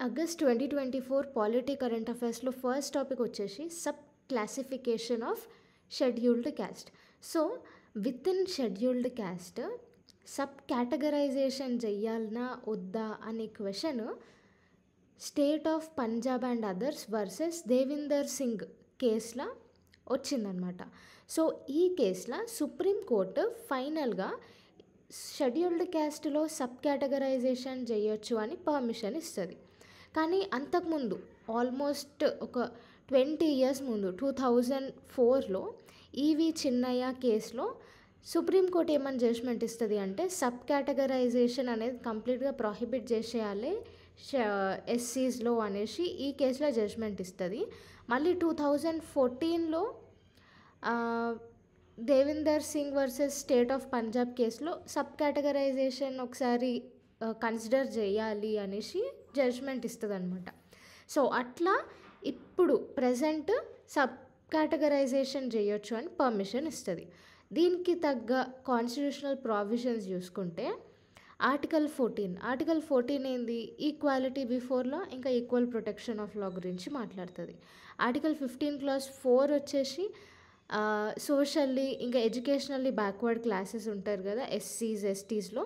August 2024 polity current అఫైర్స్లో first topic వచ్చేసి sub classification of scheduled caste. So within scheduled caste sub categorization చెయ్యాలనా వద్దా అనే question state of Punjab and others versus Devinder Singh కేసులో వచ్చిందనమాట. So ఈ కేసులో సుప్రీంకోర్టు ఫైనల్గా షెడ్యూల్డ్ క్యాస్ట్లో సబ్ కేటగరైజేషన్ చేయొచ్చు అని పర్మిషన్ ఇస్తుంది. కానీ అంతకుముందు ఆల్మోస్ట్ ఒక 20 years ముందు 2004లో ఈవి చిన్నయ్య కేసులో సుప్రీంకోర్టు ఏమని జడ్జ్మెంట్ ఇస్తుంది అంటే సబ్ కేటగరైజేషన్ అనేది కంప్లీట్గా ప్రొహిబిట్ చేసేయాలి ఎస్సీస్లో అనేసి ఈ కేసులో జడ్జ్మెంట్ ఇస్తుంది. మళ్ళీ 2014లో Devinder Singh versus state of Punjab కేసులో సబ్ కేటగరైజేషన్ ఒకసారి కన్సిడర్ చేయాలి అనేసి జడ్జ్మెంట్ ఇస్తుంది అనమాట. సో అట్లా ఇప్పుడు ప్రజెంట్ సబ్ కేటగరైజేషన్ చేయొచ్చు అని పర్మిషన్ ఇస్తుంది. దీనికి తగ్గ కాన్స్టిట్యూషనల్ ప్రావిజన్స్ చూసుకుంటే ఆర్టికల్ 14 ఏంది, ఈక్వాలిటీ బిఫోర్ లా ఇంకా ఈక్వల్ ప్రొటెక్షన్ ఆఫ్ లా గురించి మాట్లాడుతుంది. ఆర్టికల్ 15 Clause 4 వచ్చేసి సోషల్లీ ఇంకా ఎడ్యుకేషనల్లీ బ్యాక్వర్డ్ క్లాసెస్ ఉంటారు కదా ఎస్సీస్ ఎస్టీస్లో,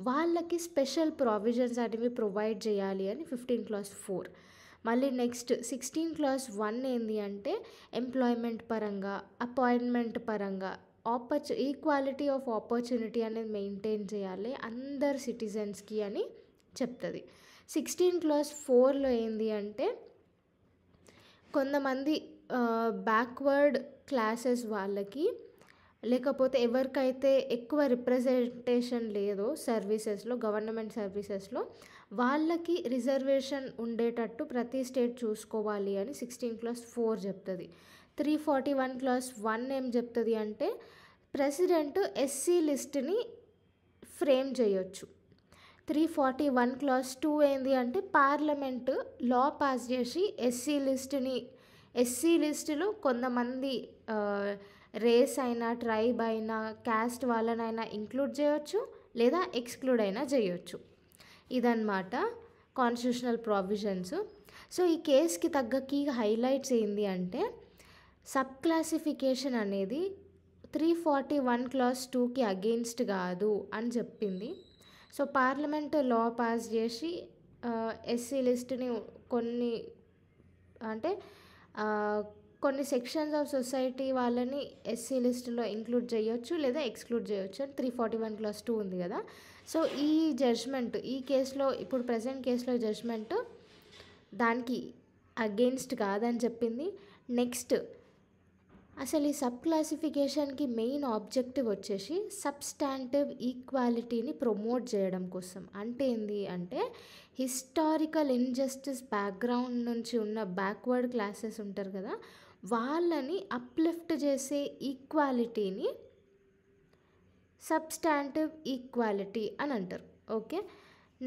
వాళ్ళకి స్పెషల్ ప్రావిజన్స్ అనేవి ప్రొవైడ్ చేయాలి అని 15 Clause 4. మళ్ళీ నెక్స్ట్ 16 Clause 1 ఏంది అంటే ఎంప్లాయ్మెంట్ పరంగా అపాయింట్మెంట్ పరంగా ఈక్వాలిటీ ఆఫ్ ఆపర్చునిటీ అనేది మెయింటైన్ చేయాలి అందరు సిటిజన్స్కి అని చెప్తుంది. 16 Clause 4లో ఏంది అంటే కొంతమంది బ్యాక్వర్డ్ క్లాసెస్ వాళ్ళకి లేకపోతే ఎవరికైతే ఎక్కువ రిప్రజెంటేషన్ లేదో సర్వీసెస్లో గవర్నమెంట్ సర్వీసెస్లో వాళ్ళకి రిజర్వేషన్ ఉండేటట్టు ప్రతి స్టేట్ చూసుకోవాలి అని 16 Clause 4 చెప్తుంది. 341 Clause 1 ఏం చెప్తుంది అంటే ప్రెసిడెంట్ ఎస్సీ లిస్ట్ని ఫ్రేమ్ చేయొచ్చు. 341 Clause 2 ఏంది అంటే పార్లమెంటు లా పాస్ చేసి ఎస్సీ లిస్టులో కొంతమంది రేస్ అయినా ట్రైబ్ అయినా క్యాస్ట్ వాళ్ళనైనా ఇంక్లూడ్ చేయొచ్చు లేదా ఎక్స్క్లూడ్ అయినా చేయొచ్చు. ఇదన్నమాట కాన్స్టిట్యూషనల్ ప్రావిజన్స్. సో ఈ కేసుకి తగ్గ కీ హైలైట్స్ ఏంది అంటే సబ్ క్లాసిఫికేషన్ అనేది 341 Clause 2కి అగెయిన్స్ట్ కాదు అని చెప్పింది. సో పార్లమెంట్ లా పాస్ చేసి ఎస్సీ లిస్ట్ని కొన్ని సెక్షన్స్ ఆఫ్ సొసైటీ వాళ్ళని ఎస్సీ లిస్టులో ఇంక్లూడ్ చేయొచ్చు లేదా ఎక్స్క్లూడ్ చేయొచ్చు అని 341 Clause 2 ఉంది కదా. సో ఈ జడ్జ్మెంట్ ఈ కేసులో ఇప్పుడు ప్రజెంట్ కేసులో జడ్జ్మెంట్ దానికి అగెయిన్స్ట్ కాదని చెప్పింది. నెక్స్ట్ అసలు ఈ సబ్ క్లాసిఫికేషన్కి మెయిన్ ఆబ్జెక్టివ్ వచ్చేసి సబ్స్టాంటివ్ ఈక్వాలిటీని ప్రమోట్ చేయడం కోసం. అంటే ఏంది అంటే హిస్టారికల్ ఇన్జస్టిస్ బ్యాక్గ్రౌండ్ నుంచి ఉన్న బ్యాక్వర్డ్ క్లాసెస్ ఉంటారు కదా వాళ్ళని అప్లిఫ్ట్ చేసే ఈక్వాలిటీని సబ్స్టాంటివ్ ఈక్వాలిటీ అని అంటారు. Okay,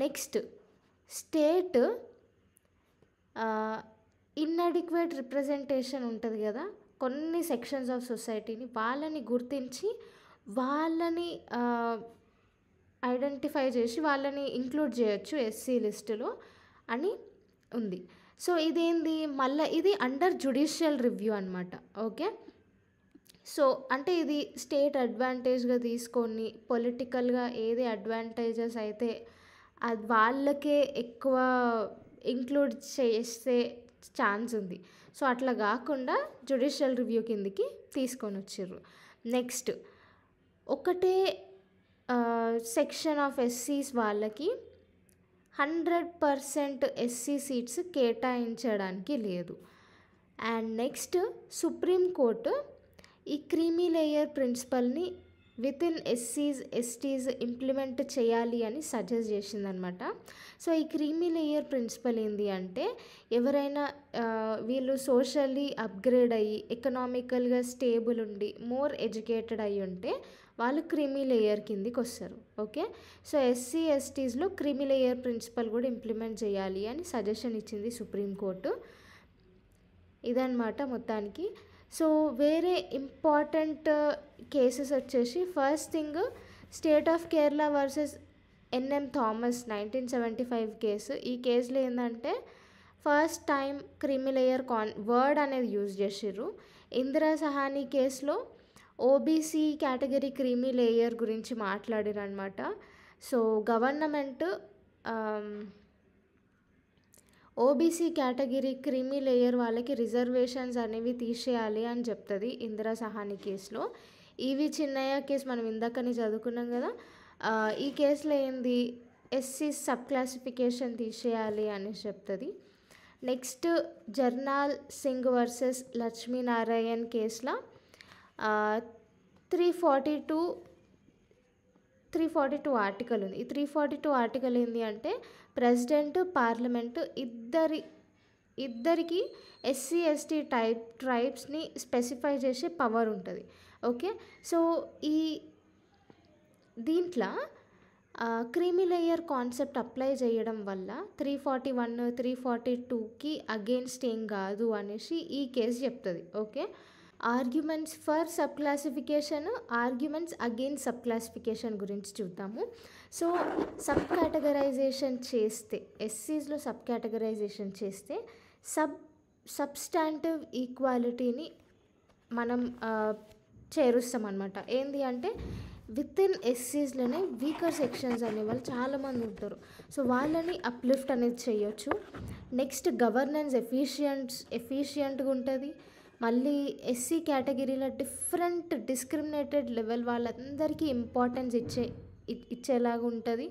next state inadequate representation ఉంటుంది కదా కొన్ని సెక్షన్స్ ఆఫ్ సొసైటీని వాళ్ళని గుర్తించి వాళ్ళని ఐడెంటిఫై చేసి వాళ్ళని ఇంక్లూడ్ చేయొచ్చు ఎస్సీ లిస్టులో అని ఉంది. సో ఇదేంది మళ్ళీ ఇది అండర్ జ్యుడిషియల్ రివ్యూ అనమాట. ఓకే, సో అంటే ఇది స్టేట్ అడ్వాంటేజ్గా తీసుకొని పొలిటికల్గా ఏది అడ్వాంటేజెస్ అయితే అది వాళ్ళకే ఎక్కువ ఇంక్లూడ్ చేసే ఛాన్స్ ఉంది. సో అట్లా కాకుండా జ్యుడిషియల్ రివ్యూ కిందికి తీసుకొని వచ్చారు. నెక్స్ట్ ఒకటే సెక్షన్ ఆఫ్ ఎస్సీస్ వాళ్ళకి 100% ఎస్సీ సీట్స్ కేటాయించడానికి లేదు. అండ్ నెక్స్ట్ సుప్రీంకోర్టు ఈ క్రీమీ లేయర్ ప్రిన్సిపల్ని విత్ ఇన్ ఎస్సీస్ ఎస్టీస్ ఇంప్లిమెంట్ చేయాలి అని సజెస్ట్ చేసిందనమాట. సో ఈ క్రీమీ లేయర్ ప్రిన్సిపల్ ఏంది అంటే ఎవరైనా వీళ్ళు సోషల్లీ అప్గ్రేడ్ అయ్యి ఎకనామికల్గా స్టేబుల్ ఉండి మోర్ ఎడ్యుకేటెడ్ అయ్యి ఉంటే వాళ్ళు క్రీమీ లేయర్ కిందికి వస్తారు. ఓకే, సో ఎస్సీ ఎస్టీస్లో క్రీమీ లేయర్ ప్రిన్సిపల్ కూడా ఇంప్లిమెంట్ చేయాలి అని సజెషన్ ఇచ్చింది సుప్రీంకోర్టు. ఇదన్నమాట మొత్తానికి. సో వేరే ఇంపార్టెంట్ కేసెస్ వచ్చేసి first thing state of Kerala versus NM Thomas 1975 case. ఈ కేసులో ఏంటంటే first time creamy layer word అనేది యూజ్ చేసిర్రు. ఇందిరా సహానీ కేసులో ఓబీసీ కేటగిరీ క్రీమీ లేయర్ గురించి మాట్లాడారు అనమాట. So government OBC category creamy layer వాళ్ళకి రిజర్వేషన్స్ అనేవి తీసేయాలి అని చెప్తుంది ఇందిరా సహానీ కేసులో. ఈవి చిన్నయ్య కేసు మనం ఇందాకనే చదువుకున్నాం కదా. ఈ కేసులో ఏంది, ఎస్సీ సబ్ క్లాసిఫికేషన్ తీసేయాలి అని చెప్తుంది. నెక్స్ట్ జర్నాల్ సింగ్ వర్సెస్ లక్ష్మీనారాయణ్ కేసులో 342 ఆర్టికల్ ఉంది. ఈ 342 ఆర్టికల్ ఏంటి అంటే ప్రెసిడెంట్ పార్లమెంటు ఇద్దరికి ఎస్సీ ఎస్టీ ట్రైబ్స్ని స్పెసిఫై చేసే పవర్ ఉంటుంది. ఓకే, సో దీంట్లో క్రీమీ లేయర్ కాన్సెప్ట్ అప్లై చేయడం వల్ల 341 342కి అగెయిన్స్ట్ ఏం కాదు అనేసి ఈ కేసు చెప్తుంది. Okay, arguments for sub classification, arguments against sub classification గురించి చూద్దాము. సో సబ్ కేటగరైజేషన్ చేస్తే, ఎస్సీస్లో సబ్ కేటగరైజేషన్ చేస్తే సబ్స్టాంటివ్ ఈక్వాలిటీని మనం చేరుస్తాం అన్నమాట. ఏంటి అంటే విత్ ఇన్ ఎస్సీస్లోనే వీకర్ సెక్షన్స్ అనేవాళ్ళు చాలామంది ఉంటారు. సో వాళ్ళని అప్లిఫ్ట్ అనేది చేయొచ్చు. నెక్స్ట్ గవర్నెన్స్ ఎఫిషియంట్గా ఉంటుంది. మళ్ళీ ఎస్సీ కేటగిరీలో డిఫరెంట్ డిస్క్రిమినేటెడ్ లెవెల్ వాళ్ళందరికీ ఇంపార్టెన్స్ ఇచ్చేలాగా ఉంటుంది.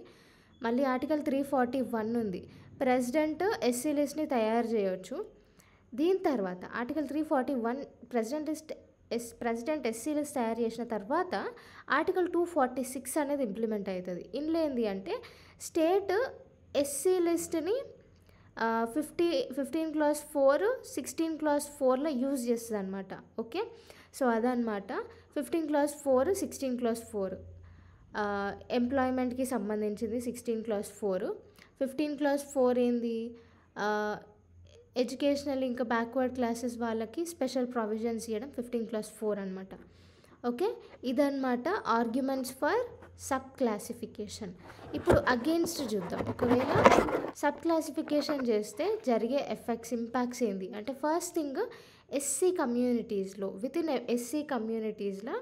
మళ్ళీ ఆర్టికల్ 341 ఉంది, ప్రెసిడెంట్ ఎస్సీ లిస్ట్ని తయారు చేయవచ్చు. దీని తర్వాత ఆర్టికల్ 341 ప్రెసిడెంట్ ఎస్సీ లిస్ట్ తయారు చేసిన తర్వాత ఆర్టికల్ 246 అనేది ఇంప్లిమెంట్ అవుతుంది. ఇందులో ఏంటి అంటే స్టేట్ ఎస్సీ లిస్ట్ని 15 క్లాస్ 4 16 క్లాస్ 4లో యూజ్ చేస్తుంది అనమాట. ఓకే, సో అదనమాట 15 క్లాస్ 4 16 క్లాస్ 4 ఎంప్లాయ్మెంట్కి సంబంధించింది. 16 క్లాస్ 4 15 క్లాస్ 4 ఏంది, ఎడ్యుకేషనల్ ఇంకా బ్యాక్వర్డ్ క్లాసెస్ వాళ్ళకి స్పెషల్ ప్రొవిజన్స్ ఇవ్వడం 15 క్లాస్ 4 అనమాట. ఓకే, ఇదన్నమాట ఆర్గ్యుమెంట్స్ ఫర్ సబ్ క్లాసిఫికేషన్. ఇప్పుడు అగెయిన్స్ట్ చూద్దాం. ఒకవేళ సబ్ క్లాసిఫికేషన్ చేస్తే జరిగే ఇంపాక్ట్స్ ఏంటి అంటే ఫస్ట్ థింగ్ ఎస్సీ కమ్యూనిటీస్లో వితిన్ ఎస్సీ కమ్యూనిటీస్లో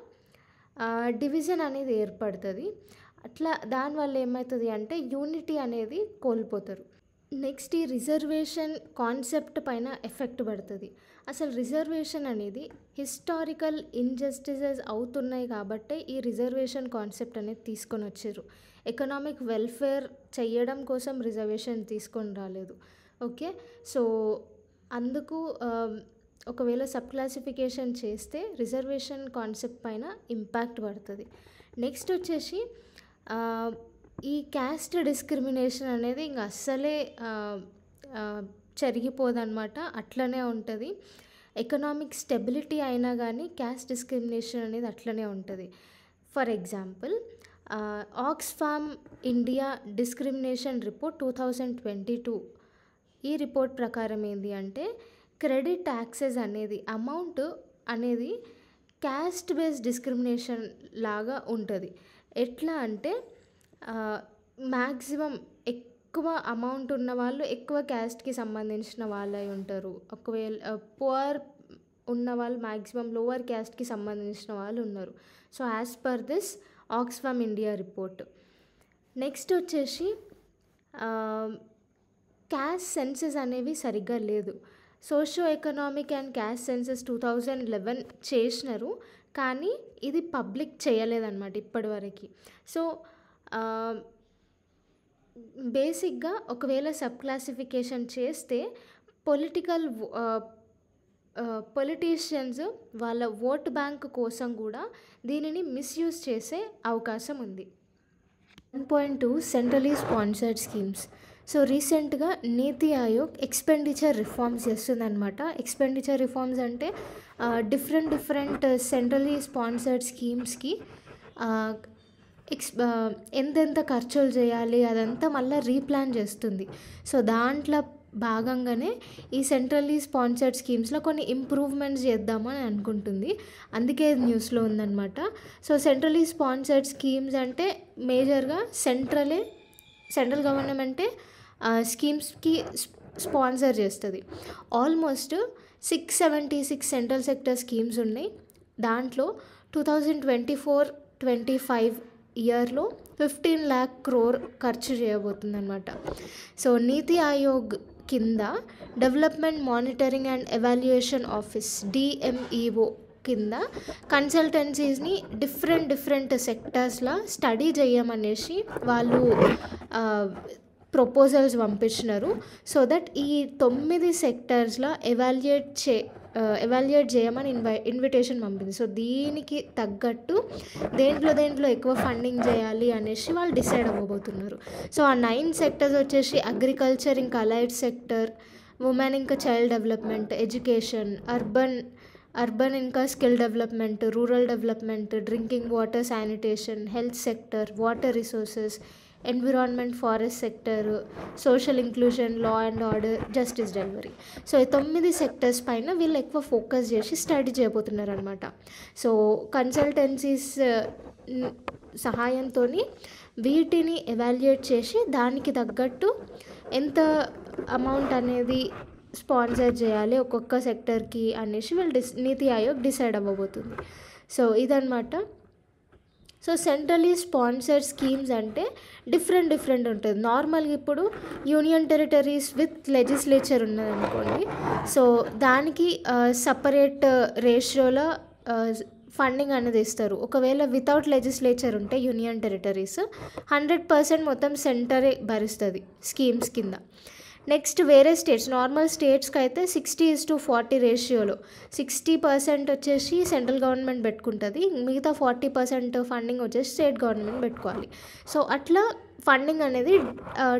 డివిజన్ అనేది ఏర్పడుతుంది. అట్లా దానివల్ల ఏమవుతుంది అంటే యూనిటీ అనేది కోల్పోతారు. నెక్స్ట్ ఈ రిజర్వేషన్ కాన్సెప్ట్ పైన ఎఫెక్ట్ పడుతుంది. అసలు రిజర్వేషన్ అనేది హిస్టారికల్ ఇన్జస్టిసెస్ అవుతున్నాయి కాబట్టి ఈ రిజర్వేషన్ కాన్సెప్ట్ అనేది తీసుకొని వచ్చారు. ఎకనామిక్ వెల్ఫేర్ చేయడం కోసం రిజర్వేషన్ తీసుకొని రాలేదు. ఓకే, సో అందుకు ఒకవేళ సబ్ క్లాసిఫికేషన్ చేస్తే రిజర్వేషన్ కాన్సెప్ట్ పైన ఇంపాక్ట్ పడుతుంది. నెక్స్ట్ వచ్చేసి ఈ క్యాస్ట్ డిస్క్రిమినేషన్ అనేది ఇంకా అస్సలే జరిగిపోదన్నమాట, అట్లనే ఉంటుంది. ఎకనామిక్ స్టెబిలిటీ అయినా కానీ క్యాస్ట్ డిస్క్రిమినేషన్ అనేది అట్లనే ఉంటుంది. For example Oxfam India discrimination report 2022 ఈ రిపోర్ట్ ప్రకారం ఏంటి అంటే క్రెడిట్ యాక్సెస్ అనేది అమౌంట్ అనేది క్యాస్ట్ బేస్డ్ డిస్క్రిమినేషన్ లాగా ఉంటుంది. ఎట్లా అంటే మ్యాక్సిమం ఎక్కువ అమౌంట్ ఉన్న వాళ్ళు ఎక్కువ క్యాస్ట్కి సంబంధించిన వాళ్ళై ఉంటారు. ఒకవేళ పువర్ ఉన్న వాళ్ళు మ్యాక్సిమం లోవర్ క్యాస్ట్కి సంబంధించిన వాళ్ళు ఉన్నారు. So as per this Oxfam India report. Next వచ్చేసి క్యాస్ట్ సెన్సెస్ అనేవి సరిగ్గా లేదు. Socio economic and caste senses 2011 చేసినారు, కానీ ఇది పబ్లిక్ చేయలేదన్నమాట ఇప్పటివరకు. సో బేసిక్గా ఒకవేళ సబ్ క్లాసిఫికేషన్ చేస్తే పొలిటీషియన్స్ వాళ్ళ ఓట్ బ్యాంక్ కోసం కూడా దీనిని మిస్యూజ్ చేసే అవకాశం ఉంది. 1.2 సెంట్రలీ స్పాన్సర్డ్ స్కీమ్స్. సో రీసెంట్గా నీతి ఆయోగ్ ఎక్స్పెండిచర్ రిఫార్మ్స్ చేస్తుందన్నమాట. ఎక్స్పెండిచర్ రిఫార్మ్స్ అంటే డిఫరెంట్ సెంట్రలీ స్పాన్సర్డ్ స్కీమ్స్కి ఎంతెంత ఖర్చులు చేయాలి అదంతా మళ్ళీ రీప్లాన్ చేస్తుంది. సో దాంట్లో భాగంగానే ఈ సెంట్రల్లీ స్పాన్సర్డ్ స్కీమ్స్లో కొన్ని ఇంప్రూవ్మెంట్స్ చేద్దామని అనుకుంటుంది. అందుకే న్యూస్లో ఉందన్నమాట. సో సెంట్రల్లీ స్పాన్సర్డ్ స్కీమ్స్ అంటే మేజర్గా సెంట్రలే సెంట్రల్ గవర్నమెంటే స్కీమ్స్కి స్పాన్సర్ చేస్తుంది. ఆల్మోస్ట్ 676 సెంట్రల్ సెక్టర్ స్కీమ్స్ ఉన్నాయి. దాంట్లో 2024-25 ఇయర్లో 15 lakh crore ఖర్చు చేయబోతుందన్నమాట. సో నీతి ఆయోగ్ కింద development monitoring and evaluation office DMEO కింద కన్సల్టెన్సీస్ని డిఫరెంట్ సెక్టర్స్లో స్టడీ చేయమనేసి వాళ్ళు ప్రపోజల్స్ పంపించినారు. సో దట్ ఈ 9 సెక్టర్స్లో ఎవాల్యుయేట్ చేయమని ఇన్విటేషన్ పంపింది. సో దీనికి తగ్గట్టు దేంట్లో ఎక్కువ ఫండింగ్ చేయాలి అనేసి వాళ్ళు డిసైడ్ అవ్వబోతున్నారు. సో ఆ 9 సెక్టర్స్ వచ్చేసి అగ్రికల్చర్, ఇంకా అలైడ్ సెక్టర్, ఉమెన్ ఇంకా చైల్డ్ డెవలప్మెంట్, ఎడ్యుకేషన్, అర్బన్ ఇంకా skill development, rural development, drinking water, sanitation, health sector, water resources, environment, forest sector, social inclusion, law and order, justice delivery. So ఈ 9 sectors పైన వీళ్ళు ఎక్కువ focus చేసి study చేయబోతున్నారు అనమాట. So consultancies సహాయంతో వీటిని ఎవాల్యుయేట్ చేసి దానికి తగ్గట్టు ఎంత అమౌంట్ అనేది స్పాన్సర్ చేయాలి ఒక్కొక్క సెక్టర్కి అనేసి వీళ్ళు నీతి ఆయోగ్ డిసైడ్ అవ్వబోతుంది. సో ఇదన్నమాట. సో సెంట్రలీ స్పాన్సర్డ్ స్కీమ్స్ అంటే డిఫరెంట్ ఉంటుంది. నార్మల్గా ఇప్పుడు యూనియన్ టెరిటరీస్ విత్ లెజిస్లేచర్ ఉన్నదనుకోండి, సో దానికి సపరేట్ రేషియోలో ఫండింగ్ అనేది ఇస్తారు. ఒకవేళ వితౌట్ లెజిస్లేచర్ ఉంటే యూనియన్ టెరిటరీస్ 100% మొత్తం సెంటరే భరిస్తుంది స్కీమ్స్ కింద. నెక్స్ట్ వేరే స్టేట్స్, నార్మల్ స్టేట్స్కి అయితే 60:40 రేషియోలో 60% వచ్చేసి సెంట్రల్ గవర్నమెంట్ పెట్టుకుంటుంది, మిగతా 40% ఫండింగ్ వచ్చేసి స్టేట్ గవర్నమెంట్ పెట్టుకోవాలి. సో అట్లా ఫండింగ్ అనేది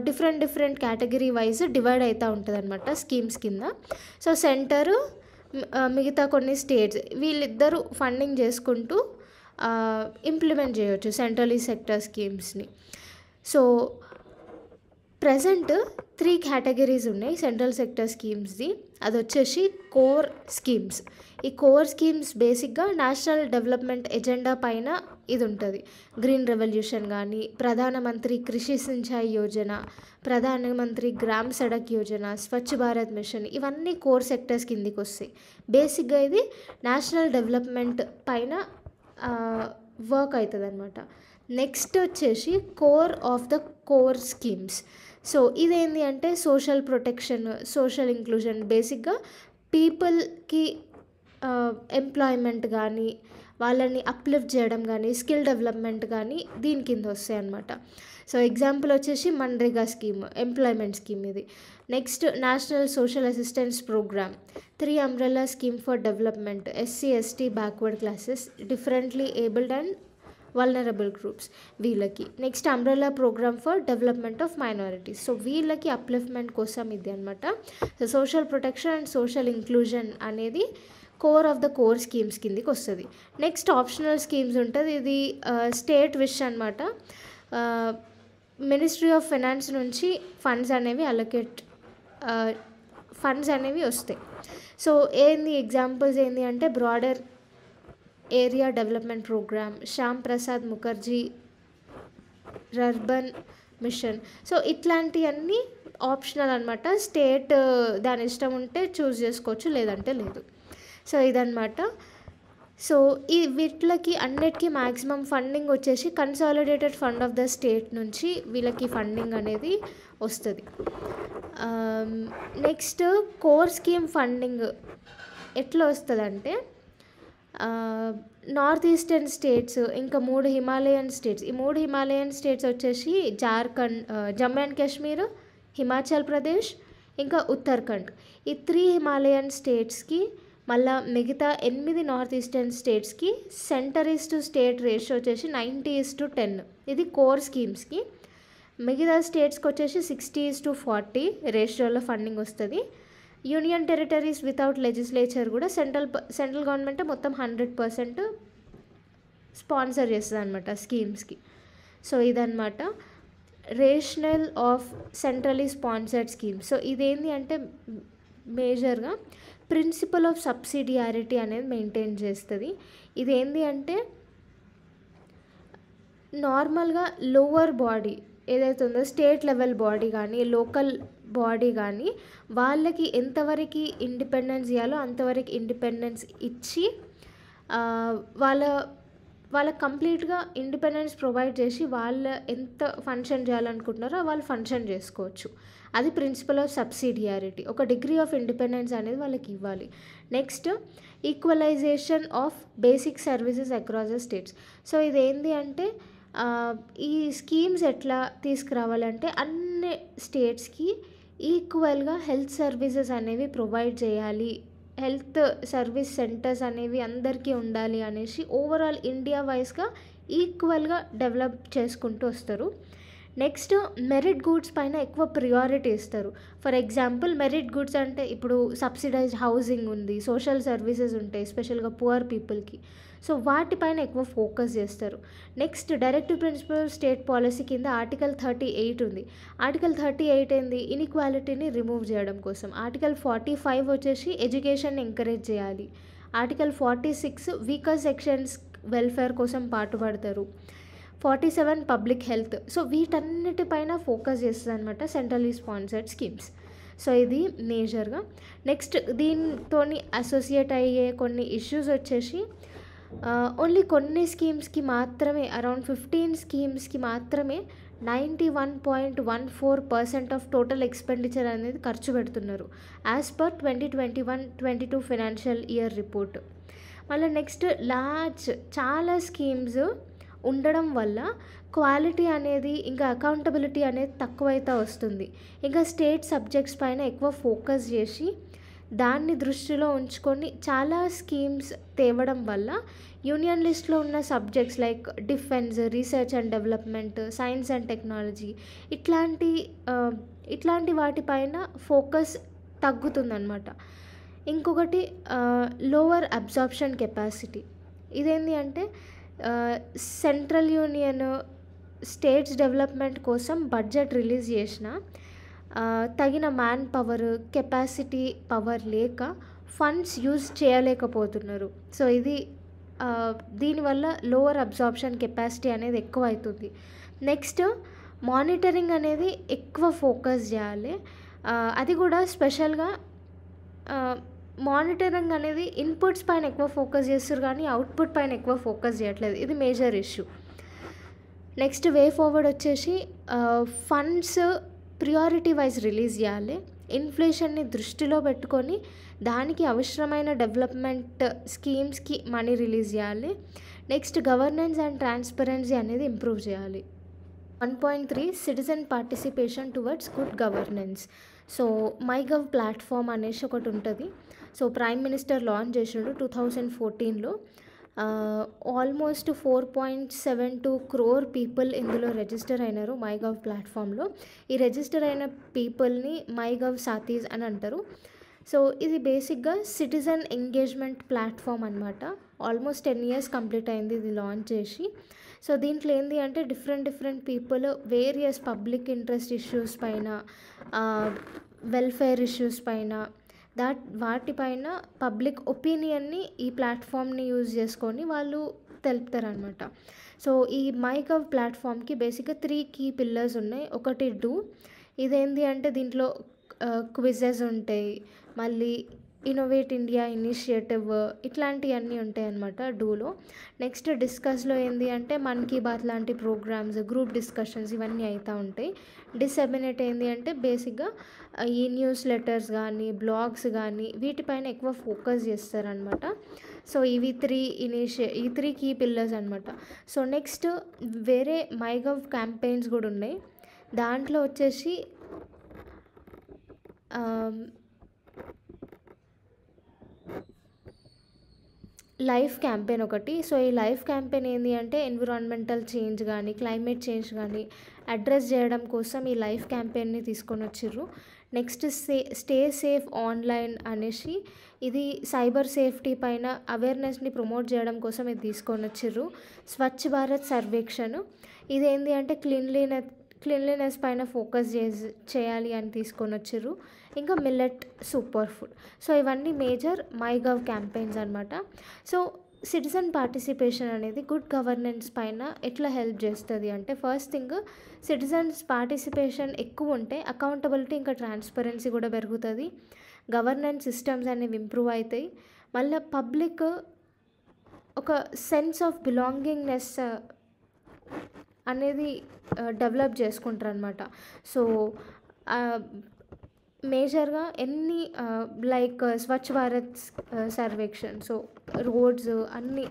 డిఫరెంట్ కేటగిరీ వైజ్ డివైడ్ అవుతూ ఉంటుంది అనమాట స్కీమ్స్ కింద. సో సెంటరు మిగతా కొన్ని స్టేట్స్ వీళ్ళిద్దరూ ఫండింగ్ చేసుకుంటూ ఇంప్లిమెంట్ చేయవచ్చు సెంట్రలీ సెక్టర్ స్కీమ్స్ని. సో ప్రజెంట్ 3 కేటగిరీస్ ఉన్నాయి సెంట్రల్ సెక్టర్ స్కీమ్స్ది. అది వచ్చేసి కోర్ స్కీమ్స్. ఈ కోర్ స్కీమ్స్ బేసిక్గా నేషనల్ డెవలప్మెంట్ ఎజెండా పైన ఇది ఉంటుంది. గ్రీన్ రెవల్యూషన్ కానీ, ప్రధానమంత్రి కృషి సించాయి యోజన, ప్రధానమంత్రి గ్రామ్ సడక్ యోజన, స్వచ్ఛ భారత్ మిషన్, ఇవన్నీ కోర్ సెక్టర్స్ కిందికి వస్తాయి. బేసిక్గా ఇది నేషనల్ డెవలప్మెంట్ పైన వర్క్ అవుతుంది అనమాట. నెక్స్ట్ వచ్చేసి core of the core schemes. So ఇదేంటి అంటే సోషల్ ప్రొటెక్షన్, సోషల్ ఇంక్లూజన్, బేసిక్గా పీపుల్కి ఎంప్లాయ్మెంట్ కానీ, వాళ్ళని అప్లిఫ్ట్ చేయడం కానీ, స్కిల్ డెవలప్మెంట్ కానీ దీని కింద వస్తాయి అన్నమాట. సో ఎగ్జాంపుల్ వచ్చేసి మన్రేగా స్కీమ్, ఎంప్లాయ్మెంట్ స్కీమ్ ఇది. Next national social assistance programme, 3 umbrella scheme for development, SC/ST backward classes, differently abled and vulnerable groups వీళ్ళకి. Next umbrella programme for development of minorities. So వీళ్ళకి upliftment కోసం ఇది అనమాట. So social protection and social inclusion అనేది core of the core schemes కిందికి వస్తుంది. Next optional schemes ఉంటుంది. ఇది స్టేట్ విష్ అనమాట. మినిస్ట్రీ ఆఫ్ ఫైనాన్స్ నుంచి ఫండ్స్ అనేవి వస్తాయి. సో ఎగ్జాంపుల్స్ ఏంటి అంటే broader area development programme, Shyam Prasad Mukherjee rurban mission. So ఇట్లాంటివన్నీ ఆప్షనల్ అనమాట. స్టేట్ దాని ఇష్టం ఉంటే చూస్ చేసుకోవచ్చు, లేదంటే లేదు. సో ఇదన్నమాట. సో వీటికి అన్నిటికీ మ్యాక్సిమం ఫండింగ్ వచ్చేసి consolidated fund of the state నుంచి వీళ్ళకి ఫండింగ్ అనేది వస్తుంది. నెక్స్ట్ కోర్ స్కీమ్ ఫండింగ్ ఎట్లా వస్తుందంటే నార్త్ ఈస్టర్న్ స్టేట్స్, ఇంకా 3 హిమాలయన్ స్టేట్స్. ఈ 3 హిమాలయన్ స్టేట్స్ వచ్చేసి జార్ఖండ్, జమ్మూ అండ్ కాశ్మీర్, హిమాచల్ ప్రదేశ్, ఇంకా ఉత్తరాఖండ్. ఈ 3 హిమాలయన్ స్టేట్స్కి మళ్ళీ మిగతా 8 నార్త్ ఈస్టర్న్ స్టేట్స్కి సెంటర్ టు స్టేట్ రేషియో వచ్చేసి 90:10. ఇది కోర్ స్కీమ్స్కి. మిగతా స్టేట్స్కి వచ్చేసి 60:40 రేషియోలో ఫండింగ్ వస్తుంది. యూనియన్ టెరిటరీస్ వితౌట్ లెజిస్లేచర్ కూడా సెంట్రల్ గవర్నమెంట్ మొత్తం 100% స్పాన్సర్ చేస్తుంది అనమాట స్కీమ్స్కి. సో ఇదన్నమాట rational of centrally sponsored schemes. So ఇదేంటి అంటే మేజర్గా ప్రిన్సిపల్ ఆఫ్ సబ్సిడియారిటీ అనేది మెయింటైన్ చేస్తుంది. ఇదేంటి అంటే నార్మల్గా లోవర్ బాడీ ఏదైతే ఉందో స్టేట్ లెవెల్ బాడీ కానీ లోకల్ బాడీ కానీ వాళ్ళకి ఎంతవరకు ఇండిపెండెన్స్ ఇవ్వాలో అంతవరకు ఇండిపెండెన్స్ ఇచ్చి వాళ్ళ వాళ్ళకి కంప్లీట్గా ఇండిపెండెన్స్ ప్రొవైడ్ చేసి వాళ్ళ ఎంత ఫంక్షన్ చేయాలనుకుంటున్నారో వాళ్ళు ఫంక్షన్ చేసుకోవచ్చు. అది ప్రిన్సిపల్ ఆఫ్ సబ్సిడియారిటీ. ఒక డిగ్రీ ఆఫ్ ఇండిపెండెన్స్ అనేది వాళ్ళకి ఇవ్వాలి. Next equalisation of basic services across the states. So ఇదేంటి అంటే ఈ స్కీమ్స్ ఎట్లా తీసుకురావాలంటే అన్ని స్టేట్స్కి ఈక్వల్గా హెల్త్ సర్వీసెస్ అనేవి ప్రొవైడ్ చేయాలి, హెల్త్ సర్వీస్ సెంటర్స్ అనేవి అందరికీ ఉండాలి అనేసి ఓవరాల్ ఇండియా వైజ్గా ఈక్వల్గా డెవలప్ చేసుకుంటూ వస్తారు. నెక్స్ట్ మెరిట్ గూడ్స్ పైన ఎక్కువ ప్రియారిటీ ఇస్తారు. ఫర్ ఎగ్జాంపుల్ మెరిట్ గూడ్స్ అంటే ఇప్పుడు సబ్సిడైజ్డ్ హౌసింగ్ ఉంది, సోషల్ సర్వీసెస్ ఉంటాయి ఎస్పెషల్గా పువర్ పీపుల్కి. సో వాటిపైన ఎక్కువ ఫోకస్ చేస్తారు. Next directive principle state policy కింద ఆర్టికల్ 38 ఉంది. ఆర్టికల్ 38 ఏంది, ఇన్ఈక్వాలిటీని రిమూవ్ చేయడం కోసం. ఆర్టికల్ 45 వచ్చేసి ఎడ్యుకేషన్ ఎంకరేజ్ చేయాలి. ఆర్టికల్ 46 వీకర్ సెక్షన్స్ వెల్ఫేర్ కోసం పాటుపడతారు. 47 పబ్లిక్ హెల్త్. సో వీటన్నిటిపైన ఫోకస్ చేస్తుంది అనమాట సెంట్రల్లీ స్పాన్సర్డ్ స్కీమ్స్. సో ఇది మేజర్గా. నెక్స్ట్ దీంతో అసోసియేట్ అయ్యే కొన్ని ఇష్యూస్ వచ్చేసి ఓన్లీ కొన్ని స్కీమ్స్కి మాత్రమే అరౌండ్ 15 స్కీమ్స్కి మాత్రమే 91.14% ఆఫ్ టోటల్ ఎక్స్పెండిచర్ అనేది ఖర్చు పెడుతున్నారు as per 2021-22 financial year report. మళ్ళీ నెక్స్ట్ చాలా స్కీమ్స్ ఉండడం వల్ల క్వాలిటీ అనేది ఇంకా అకౌంటబిలిటీ అనేది తక్కువైతే వస్తుంది. ఇంకా స్టేట్ సబ్జెక్ట్స్ పైన ఎక్కువ ఫోకస్ చేసి దాన్ని దృష్టిలో ఉంచుకొని చాలా స్కీమ్స్ తేవడం వల్ల యూనియన్ లిస్ట్లో ఉన్న subjects like defence, research and development, science and technology ఇట్లాంటి వాటిపైన ఫోకస్ తగ్గుతుందన్నమాట. ఇంకొకటి లోవర్ అబ్జార్ప్షన్ కెపాసిటీ. ఇదేంటి అంటే సెంట్రల్ యూనియన్ స్టేట్స్ డెవలప్మెంట్ కోసం బడ్జెట్ రిలీజ్ చేసిన తగిన మ్యాన్ పవర్, కెపాసిటీ పవర్ లేక ఫండ్స్ యూజ్ చేయలేకపోతున్నారు. సో ఇది దీనివల్ల లోవర్ అబ్జార్ప్షన్ కెపాసిటీ అనేది ఎక్కువ అవుతుంది. నెక్స్ట్ మానిటరింగ్ అనేది ఎక్కువ ఫోకస్ చేయాలి. అది కూడా స్పెషల్గా మానిటరింగ్ అనేది ఇన్పుట్స్ పైన ఎక్కువ ఫోకస్ చేస్తారు కానీ అవుట్పుట్ పైన ఎక్కువ ఫోకస్ చేయట్లేదు. ఇది major issue. Next way forward వచ్చేసి ఫండ్స్ ప్రియారిటీ వైజ్ రిలీజ్ చేయాలి. ఇన్ఫ్లేషన్ని దృష్టిలో పెట్టుకొని దానికి అవసరమైన డెవలప్మెంట్ స్కీమ్స్కి మనీ రిలీజ్ చేయాలి. నెక్స్ట్ గవర్నెన్స్ అండ్ ట్రాన్స్పరెన్సీ అనేది ఇంప్రూవ్ చేయాలి. 1.3 citizen participation towards good governance. So MyGov platform అనేసి ఒకటి ఉంటుంది. సో ప్రైమ్ మినిస్టర్ లాంచ్ చేసిండు 2014లో. ఆల్మోస్ట్ 4.72 crore పీపుల్ ఇందులో రిజిస్టర్ అయినారు మైగవ్ ప్లాట్ఫామ్లో. ఈ రిజిస్టర్ అయిన పీపుల్ని మైగవ్ సాథీస్ అని అంటారు. సో ఇది బేసిక్గా సిటిజన్ ఎంగేజ్మెంట్ ప్లాట్ఫామ్ అనమాట. ఆల్మోస్ట్ 10 years కంప్లీట్ అయింది ఇది లాంచ్ చేసి. సో దీంట్లో ఏంటి అంటే different people various public interest issues పైన, వెల్ఫేర్ ఇష్యూస్ పైన, వాటిపైన పబ్లిక్ ఒపీనియన్ని ఈ ప్లాట్ఫామ్ని యూజ్ చేసుకొని వాళ్ళు తెలుపుతారనమాట. సో ఈ మైగవ్ ప్లాట్ఫామ్కి బేసిక్గా 3 key pillars ఉన్నాయి. ఒకటి డూ. ఇదేంటి అంటే దీంట్లో క్విజెస్ ఉంటాయి, మళ్ళీ ఇన్నోవేట్ ఇండియా ఇనిషియేటివ్ ఇట్లాంటివన్నీ ఉంటాయి అన్నమాట డూలో. నెక్స్ట్ డిస్కస్లో ఏంటి అంటే మన్ కీ బాత్ లాంటి ప్రోగ్రామ్స్, గ్రూప్ డిస్కషన్స్ ఇవన్నీ అవుతూ ఉంటాయి. డిసెమినేట్ ఏంటి అంటే బేసిక్గా ఈ న్యూస్ లెటర్స్ కానీ బ్లాగ్స్ కానీ వీటిపైన ఎక్కువ ఫోకస్ చేస్తారనమాట. సో ఇవి 3 key pillars అనమాట. సో నెక్స్ట్ వేరే మైగవ్ క్యాంపెయిన్స్ కూడా ఉన్నాయి. దాంట్లో వచ్చేసి లైఫ్ క్యాంపెయిన్ ఒకటి. సో ఈ లైఫ్ క్యాంపెయిన్ ఏంటి అంటే ఎన్విరాన్మెంటల్ చేంజ్ కానీ క్లైమేట్ చేంజ్ కానీ అడ్రస్ చేయడం కోసం ఈ లైఫ్ క్యాంపెయిన్ని తీసుకొని వచ్చిర్రు. నెక్స్ట్ స్టే సేఫ్ ఆన్లైన్ అనేసి ఇది సైబర్ సేఫ్టీ పైన అవేర్నెస్ని ప్రమోట్ చేయడం కోసం ఇది తీసుకొని వచ్చిర్రు. స్వచ్ఛ భారత్ సర్వేక్షణ్ ఇదేంటి అంటే క్లీన్లీనెస్ పైన ఫోకస్ చేయాలి అని తీసుకొని వచ్చిర్రు. ఇంకా మిల్లెట్ సూపర్ ఫుడ్. సో ఇవన్నీ మేజర్ మైగవ్ క్యాంపెయిన్స్ అనమాట. సో సిటిజన్ పార్టిసిపేషన్ అనేది గుడ్ గవర్నెన్స్ పైన ఎట్లా హెల్ప్ చేస్తుంది అంటే, ఫస్ట్ థింగ్ సిటిజన్స్ పార్టిసిపేషన్ ఎక్కువ ఉంటే అకౌంటబిలిటీ ఇంకా ట్రాన్స్పరెన్సీ కూడా పెరుగుతుంది, గవర్నెన్స్ సిస్టమ్స్ అనేవి ఇంప్రూవ్ అవుతాయి, మళ్ళీ పబ్లిక్ ఒక సెన్స్ ఆఫ్ బిలాంగింగ్నెస్ అనేది డెవలప్ చేసుకుంటారు అనమాట. సో మేజర్గా ఎన్ని like Swachh Bharat Sarvekshan, so roads అన్ని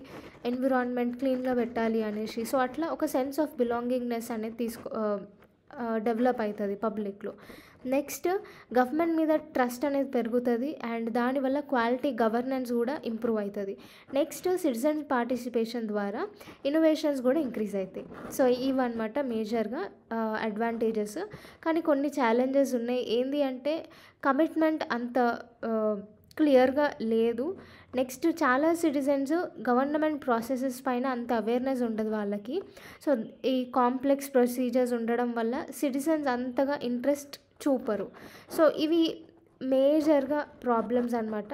ఎన్విరాన్మెంట్ క్లీన్గా పెట్టాలి అనేసి, సో అట్లా ఒక సెన్స్ ఆఫ్ బిలాంగింగ్నెస్ అనేది డెవలప్ అవుతుంది పబ్లిక్లో. నెక్స్ట్ గవర్నమెంట్ మీద ట్రస్ట్ అనేది పెరుగుతుంది అండ్ దానివల్ల క్వాలిటీ గవర్నెన్స్ కూడా ఇంప్రూవ్ అవుతుంది. నెక్స్ట్ సిటిజన్ పార్టిసిపేషన్ ద్వారా ఇన్నోవేషన్స్ కూడా ఇంక్రీజ్ అవుతాయి. సో ఇవన్నమాట మేజర్గా అడ్వాంటేజెస్. కానీ కొన్ని ఛాలెంజెస్ ఉన్నాయి. ఏంటి అంటే కమిట్మెంట్ అంత క్లియర్గా లేదు. నెక్స్ట్ చాలా సిటిజన్స్ గవర్నమెంట్ ప్రాసెసెస్ పైన అంత అవేర్నెస్ ఉండదు వాళ్ళకి. సో ఈ కాంప్లెక్స్ ప్రొసీజర్స్ ఉండడం వల్ల సిటిజన్స్ అంతగా ఇంట్రెస్ట్ చూపరు. సో ఇవి మేజర్గా ప్రాబ్లమ్స్ అనమాట.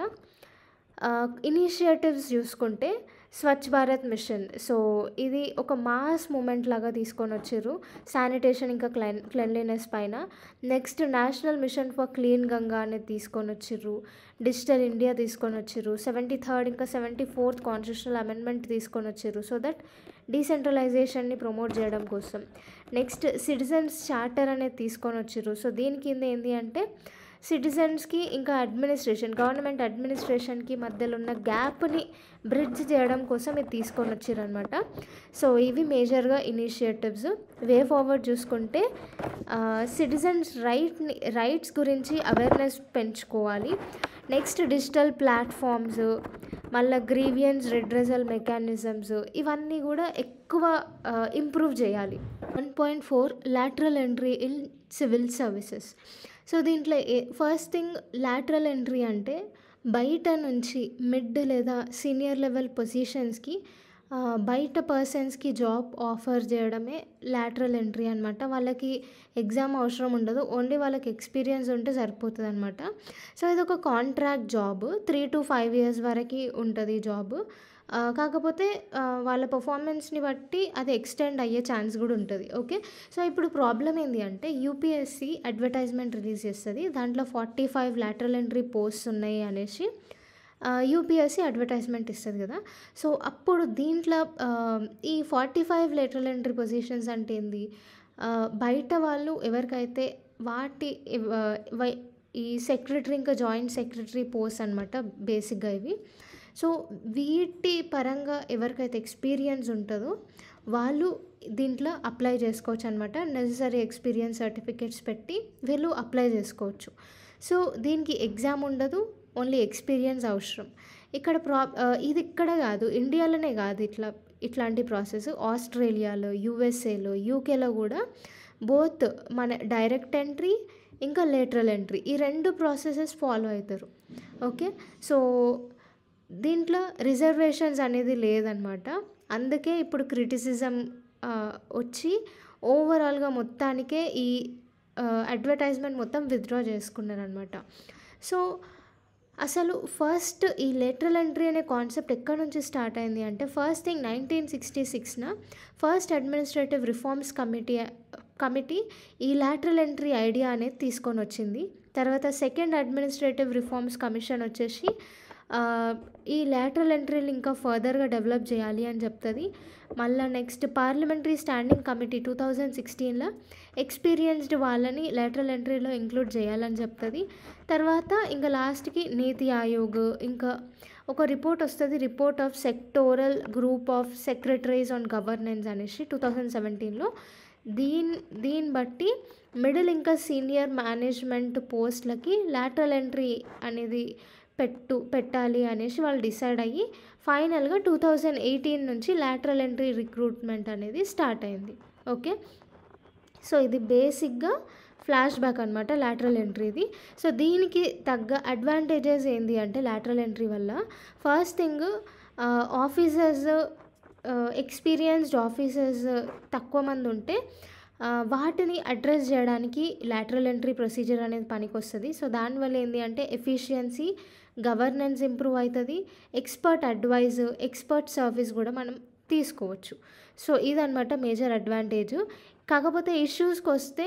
ఇనిషియేటివ్స్ చూసుకుంటే స్వచ్ఛ భారత్ మిషన్, సో ఇది ఒక మాస్ మూమెంట్ లాగా తీసుకొని వచ్చారు శానిటేషన్ ఇంకా క్లెన్లీనెస్ పైన. Next national mission for clean Ganga అనేది తీసుకొని వచ్చిర్రు, డిజిటల్ ఇండియా తీసుకొని వచ్చిర్రు, 73rd ఇంకా 74th కాన్స్టిట్యూషనల్ అమెండ్మెంట్ తీసుకొని వచ్చిర్రు సో దట్ డీసెంట్రలైజేషన్ని ప్రమోట్ చేయడం కోసం. నెక్స్ట్ సిటిజన్స్ చార్టర్ అనేది తీసుకొని వచ్చిర్రు. సో దీని కింద ఏంటి అంటే సిటిజన్స్కి ఇంకా గవర్నమెంట్ అడ్మినిస్ట్రేషన్కి మధ్యలో ఉన్న గ్యాప్ని బ్రిడ్జ్ చేయడం కోసం ఇది తీసుకొని వచ్చారనమాట. సో ఇవి మేజర్గా ఇనిషియేటివ్స్. వే ఫార్వర్డ్ చూసుకుంటే సిటిజన్స్ రైట్స్ గురించి అవేర్నెస్ పెంచుకోవాలి. నెక్స్ట్ డిజిటల్ ప్లాట్ఫామ్స్, మళ్ళీ గ్రీవియన్స్ రెడ్రెసల్ మెకానిజమ్స్ ఇవన్నీ కూడా ఎక్కువ ఇంప్రూవ్ చేయాలి. 1.4 lateral entry in civil services. So దీంట్లో ఫస్ట్ థింగ్ లాటరల్ ఎంట్రీ అంటే బయట నుంచి మిడ్ లేదా సీనియర్ లెవెల్ పొజిషన్స్కి బయట పర్సన్స్కి జాబ్ ఆఫర్ చేయడమే లాటరల్ ఎంట్రీ అనమాట. వాళ్ళకి ఎగ్జామ్ అవసరం ఉండదు, ఓన్లీ వాళ్ళకి ఎక్స్పీరియన్స్ ఉంటే సరిపోతుంది అనమాట. సో ఇది ఒక కాంట్రాక్ట్ జాబ్, 3 to 5 years వరకు ఉంటుంది ఈ జాబ్. కాకపోతే వాళ్ళ పర్ఫార్మెన్స్ని బట్టి అది ఎక్స్టెండ్ అయ్యే ఛాన్స్ కూడా ఉంటుంది. ఓకే, సో ఇప్పుడు ప్రాబ్లం ఏంటి అంటే యూపీఎస్సీ అడ్వర్టైజ్మెంట్ రిలీజ్ చేస్తుంది, దాంట్లో 45 లాటరల్ ఎంట్రీ పోస్ట్స్ ఉన్నాయి అనేసి యూపీఎస్సీ అడ్వర్టైజ్మెంట్ ఇస్తుంది కదా. సో అప్పుడు దీంట్లో ఈ 45 లాటరల్ ఎంట్రీ పొజిషన్స్ అంటే ఏంది, బయట వాళ్ళు ఎవరికైతే ఈ సెక్రటరీ ఇంకా జాయింట్ సెక్రటరీ పోస్ట్ అనమాట బేసిక్గా ఇవి. సో వీటి పరంగా ఎవరికైతే ఎక్స్పీరియన్స్ ఉంటుందో వాళ్ళు దీంట్లో అప్లై చేసుకోవచ్చు అనమాట. నెససరీ ఎక్స్పీరియన్స్ సర్టిఫికేట్స్ పెట్టి వీళ్ళు అప్లై చేసుకోవచ్చు. సో దీనికి ఎగ్జామ్ ఉండదు, ఓన్లీ ఎక్స్పీరియన్స్ అవసరం. ఇక్కడ ఇది ఇక్కడ కాదు, ఇండియాలోనే కాదు ఇట్లాంటి ప్రాసెస్. ఆస్ట్రేలియాలో, యూఎస్ఏలో, యూకేలో కూడా బోత్ మన డైరెక్ట్ ఎంట్రీ ఇంకా లేటరల్ ఎంట్రీ ఈ 2 ప్రాసెసెస్ ఫాలో అవుతారు. ఓకే, సో దీంట్లో రిజర్వేషన్స్ అనేది లేదనమాట. అందుకే ఇప్పుడు క్రిటిసిజం వచ్చి ఓవరాల్గా మొత్తానికే ఈ అడ్వర్టైజ్మెంట్ మొత్తం విత్డ్రా చేసుకున్నారనమాట. సో అసలు ఫస్ట్ ఈ లేటరల్ ఎంట్రీ అనే కాన్సెప్ట్ ఎక్కడి నుంచి స్టార్ట్ అయింది అంటే, first thing 1966 first administrative reforms committee ఈ లాటరల్ ఎంట్రీ ఐడియా అనేది తీసుకొని వచ్చింది. తర్వాత సెకండ్ అడ్మినిస్ట్రేటివ్ రిఫార్మ్స్ కమిషన్ వచ్చేసి ఈ లాటరల్ ఎంట్రీలు ఇంకా ఫర్దర్గా డెవలప్ చేయాలి అని చెప్తుంది. మళ్ళీ నెక్స్ట్ పార్లమెంటరీ స్టాండింగ్ కమిటీ 2016లో ఎక్స్పీరియన్స్డ్ వాళ్ళని లాటరల్ ఎంట్రీలో ఇంక్లూడ్ చేయాలని చెప్తుంది. తర్వాత ఇంకా లాస్ట్కి నీతి ఆయోగ్ ఇంకా ఒక రిపోర్ట్ వస్తుంది, report of sectoral group of secretaries on governance అనేసి 2017లో. దీన్ని బట్టి మిడిల్ ఇంకా సీనియర్ మేనేజ్మెంట్ పోస్ట్లకి లాటరల్ ఎంట్రీ అనేది పెట్టాలి అనేసి వాళ్ళు డిసైడ్ అయ్యి ఫైనల్గా 2018 నుంచి లాటరల్ ఎంట్రీ రిక్రూట్మెంట్ అనేది స్టార్ట్ అయింది. ఓకే, సో ఇది బేసిక్గా ఫ్లాష్ బ్యాక్ అనమాట లాటరల్ ఎంట్రీది. సో దీనికి తగ్గ అడ్వాంటేజెస్ ఏంటి అంటే లాటరల్ ఎంట్రీ వల్ల first thing officers experienced officers తక్కువ మంది ఉంటే వాటిని అడ్రస్ చేయడానికి లాటరల్ ఎంట్రీ ప్రొసీజర్ అనేది పనికొస్తది. సో, దానివల్ల ఏంది అంటే ఎఫిషియన్సీ, గవర్నెన్స్ ఇంప్రూవ్ అయితది. ఎక్స్‌పర్ట్ అడ్వైజ్, ఎక్స్‌పర్ట్ సర్వీస్ గూడా మనం తీసుకోవచ్చు. సో, ఇదనమాట మేజర్ అడ్వాంటేజ్. కాకపోతే ఇష్యూస్‌కొస్తే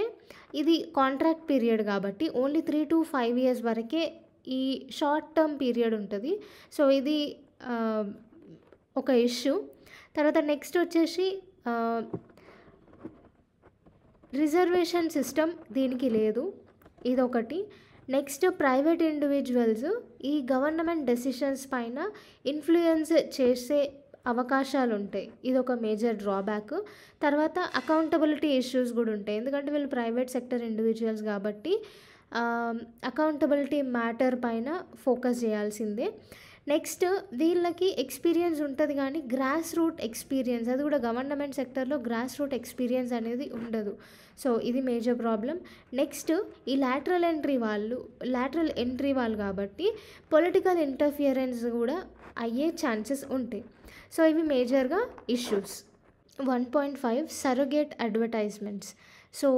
ఇది కాంట్రాక్ట్ పీరియడ్ కాబట్టి ఓన్లీ 3-5 ఇయర్స్ వరకే ఈ షార్ట్ టర్మ్ పీరియడ్ ఉంటది. సో, ఇది ఒక ఇష్యూ. తర్వాత నెక్స్ట్ వచ్చేసి రిజర్వేషన్ సిస్టమ్ దీనికి లేదు. ఇదొకటి. నెక్స్ట్ ప్రైవేట్ ఇండివిడ్యువల్స్ ఈ గవర్నమెంట్ డెసిషన్స్ పైన ఇన్‌ఫ్లూయెన్స్ చేసే అవకాశాలుంటాయి. ఇదొక మేజర్ డ్రాబ్యాక్. తర్వాత అకౌంటబిలిటీ ఇష్యూస్ గూడా ఉంటాయి. ఎందుకంటే వీళ్ళు ప్రైవేట్ సెక్టర్ ఇండివిడ్యువల్స్ కాబట్టి అకౌంటబిలిటీ మ్యాటర్ పైన ఫోకస్ చేయాల్సిందే. నెక్స్ట్ వీళ్ళకి ఎక్స్‌పీరియన్స్ ఉంటది గానీ గ్రాస్ రూట్ ఎక్స్‌పీరియన్స్ అది కూడా గవర్నమెంట్ సెక్టర్‌లో గ్రాస్ రూట్ ఎక్స్‌పీరియన్స్ అనేది ఉండదు. సో, ఇది మేజర్ ప్రాబ్లమ్. నెక్స్ట్ ఈ లాటరల్ ఎంట్రీ వాళ్ళు కాబట్టి పొలిటికల్ ఇంటర్ఫియరెన్స్ గూడా అయ్యే ఛాన్సెస్ ఉంటాయి. సో, ఇవి మేజర్‌గా ఇష్యూస్. 1.5 surrogate advertisements. సో,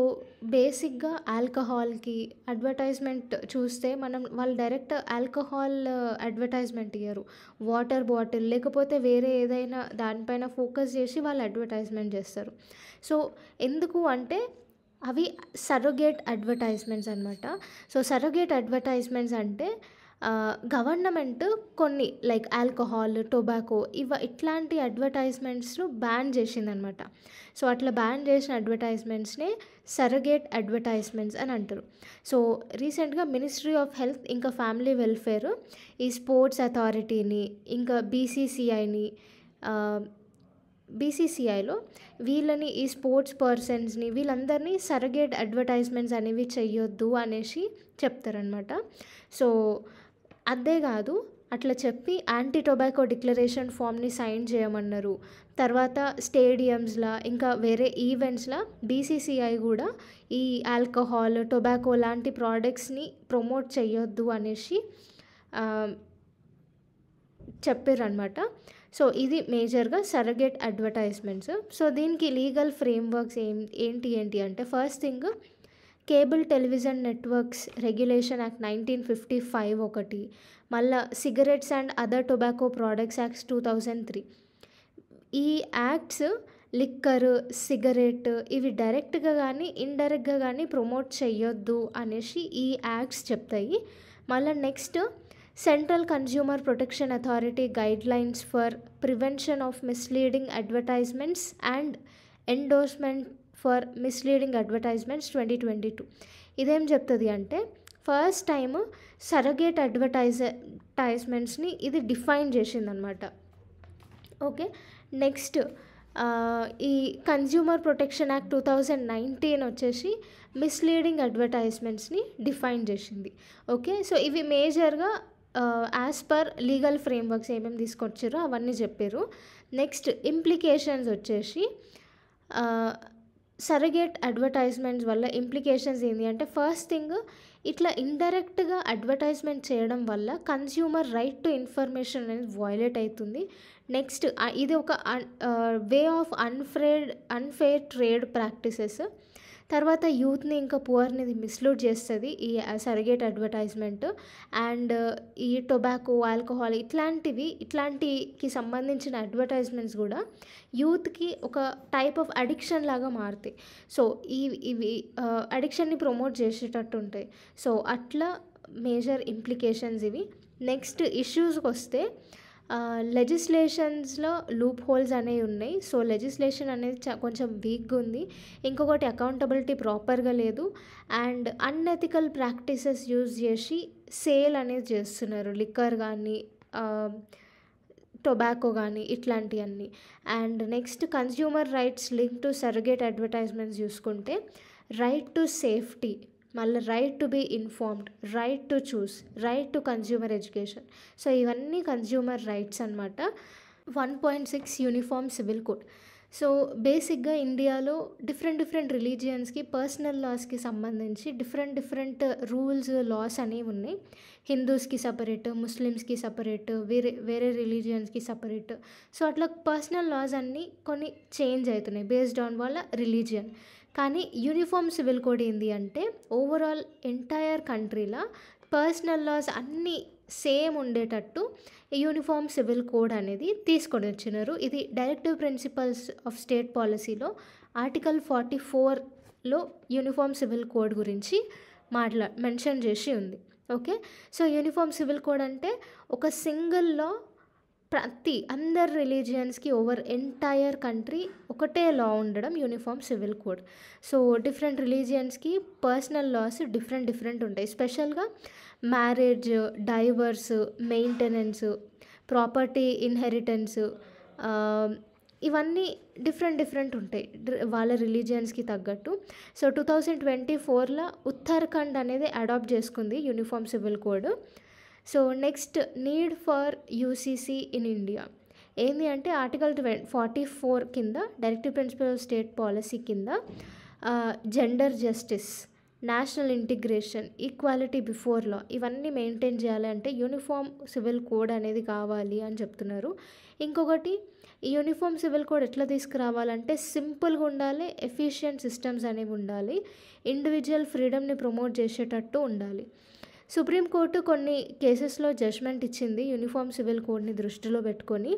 బేసిక్‌గా ఆల్కహాల్‌కి అడ్వర్టైజ్‌మెంట్ చూస్తే వాళ్ళు డైరెక్ట్ ఆల్కహాల్ అడ్వర్టైజ్‌మెంట్ ఇయ్యరు. వాటర్ బాటిల్ లేకపోతే వేరే ఏదైనా దానిపైన ఫోకస్ చేసి వాళ్ళు అడ్వర్టైజ్‌మెంట్ చేస్తారు. సో, ఎందుకు అంటే అవి సరోగేట్ అడ్వర్టైజ్‌మెంట్స్ అనమాట. సో, సరోగేట్ అడ్వర్టైజ్‌మెంట్స్ అంటే గవర్నమెంట్ కొన్ని లైక్ ఆల్కహాల్, టొబాకో ఇట్లాంటి అడ్వర్టైజ్‌మెంట్స్‌ను బ్యాన్ చేసిందనమాట. సో, అట్లా బ్యాన్ చేసిన అడ్వర్టైజ్‌మెంట్స్‌నే సరోగేట్ అడ్వర్టైజ్‌మెంట్స్ అని అంటారు. సో, రీసెంట్‌గా మినిస్ట్రీ ఆఫ్ హెల్త్ ఇంకా ఫ్యామిలీ వెల్ఫేర్ ఈ స్పోర్ట్స్ అథారిటీని ఇంకా బీసీసీఐలో వీళ్ళని ఈ స్పోర్ట్స్ పర్సన్స్‌ని వీళ్ళందరినీ సరోగేట్ అడ్వర్టైజ్‌మెంట్స్ అనేవి చెయ్యొద్దు అనేసి చెప్తారనమాట. సో, అదే కాదు అట్లా చెప్పి యాంటీ టొబాకో డిక్లరేషన్ ఫామ్‌ని సైన్ చేయమన్నారు. తర్వాత స్టేడియమ్స్‌ల ఇంకా వేరే ఈవెంట్స్‌ల బీసీసీఐ కూడా ఈ ఆల్కహాల్, టొబాకో లాంటి ప్రొడక్ట్స్‌ని ప్రమోట్ చెయ్యొద్దు అనేసి చెప్పిర్రనమాట. సో, ఇది మేజర్‌గా సరోగేట్ అడ్వర్టైజ్‌మెంట్స్. సో, దీనికి లీగల్ ఫ్రేమ్‌వర్క్స్ ఏంటి అంటే first thing cable television networks regulation act 1955 ఒకటి. మళ్ళా cigarettes and other tobacco products acts 2003. ఈ యాక్ట్స్ లిక్కర్, సిగరెట్ ఇవి డైరెక్ట్‌గా గానీ, ఇండైరెక్ట్‌గా గానీ ప్రమోట్ చెయ్యొద్దు అనేసి ఈ యాక్ట్స్ చెప్తాయి. మళ్ళా next central consumer protection authority guidelines for prevention of misleading advertisements and endorsement for misleading advertisements 2022. ఇదేం చెప్తది అంటే ఫస్ట్ టైమ్ సరోగేట్ అడ్వర్టైజ్‌మెంట్స్‌ని ఇది డిఫైన్ చేసిందనమాట. ఓకే. నెక్స్ట్ ఈ కన్స్యూమర్ ప్రొటెక్షన్ యాక్ట్ 2019 వచ్చేసి మిస్‌లీడింగ్ అడ్వర్టైజ్‌మెంట్స్‌ని డిఫైన్ చేసింది. ఓకే. సో, ఇవి మేజర్‌గా యాజ్ పర్ లీగల్ ఫ్రేమ్‌వర్క్స్ ఏమేమి తీసుకొచ్చిర్రో అవన్నీ చెప్పిర్రు. నెక్స్ట్ ఇంప్లికేషన్స్ వచ్చేసి సరోగేట్ అడ్వర్టైజ్‌మెంట్స్ వల్ల ఇంప్లికేషన్స్ ఏంది అంటే ఫస్ట్ థింగ్ ఇట్లా ఇండైరెక్ట్‌గా అడ్వర్టైజ్‌మెంట్ చేయడం వల్ల కన్స్యూమర్ రైట్ టు ఇన్ఫర్మేషన్ అనేది వయలేట్ అవుతుంది. నెక్స్ట్ ఇది ఒక way of unfair trade practices. తర్వాత యూత్‌ని ఇంకా పువర్‌ని ఇది మిస్‌లీడ్ చేస్తది ఈ సరోగేట్ అడ్వర్టైజ్‌మెంట్. అండ్ ఈ టొబాకో, ఆల్కహాల్ ఇట్లాంటికి సంబంధించిన అడ్వర్టైజ్‌మెంట్స్ కూడా యూత్‌కి ఒక టైప్ ఆఫ్ అడిక్షన్ లాగా మారుతాయి. సో, ఇవి అడిక్షన్‌ని ప్రమోట్ చేసేటట్టు ఉంటాయి. సో, అట్లా మేజర్ ఇంప్లికేషన్స్ ఇవి. నెక్స్ట్ ఇష్యూస్‌కొస్తే లెజిస్లేషన్స్‌లో లూప్ హోల్స్ అనేవి ఉన్నాయి. సో, లెజిస్లేషన్ అనేది కొంచెం వీక్‌గా ఉంది. ఇంకొకటి అకౌంటబిలిటీ ప్రాపర్‌గా లేదు. అండ్ అన్‌ఎథికల్ ప్రాక్టీసెస్ యూజ్ చేసి సేల్ అనేది చేస్తున్నారు. లిక్కర్ కానీ, టొబాకో కానీ ఇట్లాంటివన్నీ. And next consumer rights link to surrogate advertisements చూసుకుంటే రైట్ టు సేఫ్టీ, మళ్ళీ right to be informed, right to choose, right to consumer education. So, ఇవన్నీ కన్స్యూమర్ రైట్స్ అనమాట. 1.6 యూనిఫామ్ సివిల్ కోడ్. సో, బేసిక్‌గా ఇండియాలో different రిలీజియన్స్‌కి personal లాస్‌కి సంబంధించి different rules, loss అనేవి ఉన్నాయి. హిందూస్‌కి సెపరేట్, ముస్లిమ్స్‌కి సెపరేట్, వేరే రిలీజియన్స్‌కి సెపరేట్. సో, అట్లా పర్సనల్ లాస్ అన్నీ కొన్ని చేంజ్ అవుతున్నాయి బేస్డ్ ఆన్ వాళ్ళ రిలీజియన్. కానీ యూనిఫామ్ సివిల్ కోడ్ ఏంది అంటే ఓవరాల్ ఎంటైర్ కంట్రీలో పర్సనల్ లాస్ అన్నీ సేమ్ ఉండేటట్టు యూనిఫామ్ సివిల్ కోడ్ అనేది తీసుకొని వచ్చినారు. ఇది డైరెక్టివ్ ప్రిన్సిపల్స్ ఆఫ్ స్టేట్ పాలసీలో ఆర్టికల్ 44లో యూనిఫామ్ సివిల్ కోడ్ గురించి మెన్షన్ చేసి ఉంది. Okay, so uniform civil code అంటే ఒక సింగిల్ లా అందరు రిలీజియన్స్కి ఓవర్ ఎంటైర్ కంట్రీ ఒకటే లా ఉండడం uniform civil code. So different రిలీజియన్స్కి పర్సనల్ లాస్ డిఫరెంట్ ఉంటాయి. స్పెషల్గా marriage, divorce, maintenance, property inheritance, ఇవన్నీ డిఫరెంట్ ఉంటాయి వాళ్ళ రిలీజియన్స్కి తగ్గట్టు. సో 2024లో ఉత్తరాఖండ్ అనేది అడాప్ట్ చేసుకుంది uniform civil code. So next need for UCC in India ఏంది అంటే ఆర్టికల్ 44 కింద directive principle of state policy కింద gender justice, national integration, equality before law ఇవన్నీ మెయింటైన్ చేయాలి అంటే యూనిఫామ్ సివిల్ కోడ్ అనేది కావాలి అని చెప్తున్నారు. ఇంకొకటి ఈ యూనిఫామ్ సివిల్ కోడ్ ఎట్లా తీసుకురావాలంటే సింపుల్గా ఉండాలి, ఎఫిషియెంట్ సిస్టమ్స్ అనేవి ఉండాలి, ఇండివిజువల్ ఫ్రీడమ్ని ప్రమోట్ చేసేటట్టు ఉండాలి. సుప్రీంకోర్టు కొన్ని కేసెస్లో జడ్జ్మెంట్ ఇచ్చింది యూనిఫామ్ సివిల్ కోడ్ని దృష్టిలో పెట్టుకొని.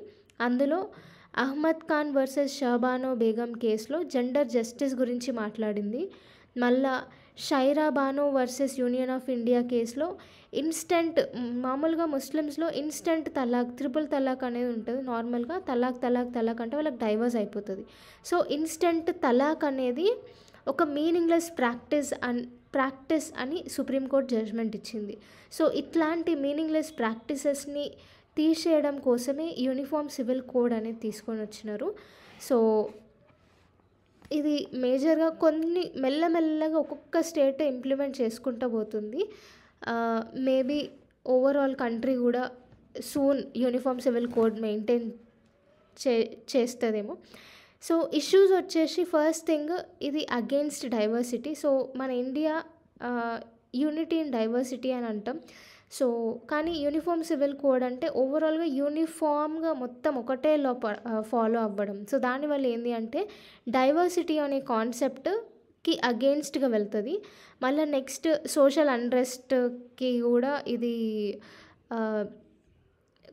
అందులో అహ్మద్ ఖాన్ వర్సెస్ షహబానో బేగం కేసులో జెండర్ జస్టిస్ గురించి మాట్లాడింది. మళ్ళా Shayara Bano versus union of India కేసులో మామూలుగా ముస్లిమ్స్లో ఇన్స్టెంట్ తలాక్, ట్రిపుల్ తలాక్ అనేది ఉంటుంది. నార్మల్గా తలాక్ అంటే వాళ్ళకి డైవర్స్ అయిపోతుంది. సో ఇన్స్టెంట్ తలాక్ అనేది ఒక మీనింగ్లెస్ ప్రాక్టీస్ అని సుప్రీంకోర్టు జడ్జ్మెంట్ ఇచ్చింది. సో ఇట్లాంటి మీనింగ్లెస్ ప్రాక్టీసెస్ని తీసేయడం కోసమే యూనిఫామ్ సివిల్ కోడ్ అనేది తీసుకొని వచ్చినారు. సో ఇది మేజర్గా కొన్ని మెల్లమెల్లగా ఒక్కొక్క స్టేట్ ఇంప్లిమెంట్ చేసుకుంటూ పోతుంది. మేబీ ఓవరాల్ కంట్రీ కూడా soon uniform civil code maintain చేస్తుందేమో. సో ఇష్యూస్ వచ్చేసి ఫస్ట్ థింగ్ ఇది అగెయిన్స్ట్ డైవర్సిటీ. సో మన ఇండియా యూనిటీ ఇన్ డైవర్సిటీ అని అంటాం. సో కానీ యూనిఫామ్ సివిల్ కోడ్ అంటే ఓవరాల్గా యూనిఫామ్గా మొత్తం ఒకటే లా ఫాలో అవ్వడం. సో దానివల్ల ఏంటి అంటే డైవర్సిటీ అనే కాన్సెప్ట్కి అగెయిన్స్ట్గా వెళ్తుంది. మళ్ళీ నెక్స్ట్ సోషల్ అన్రెస్ట్కి కూడా ఇది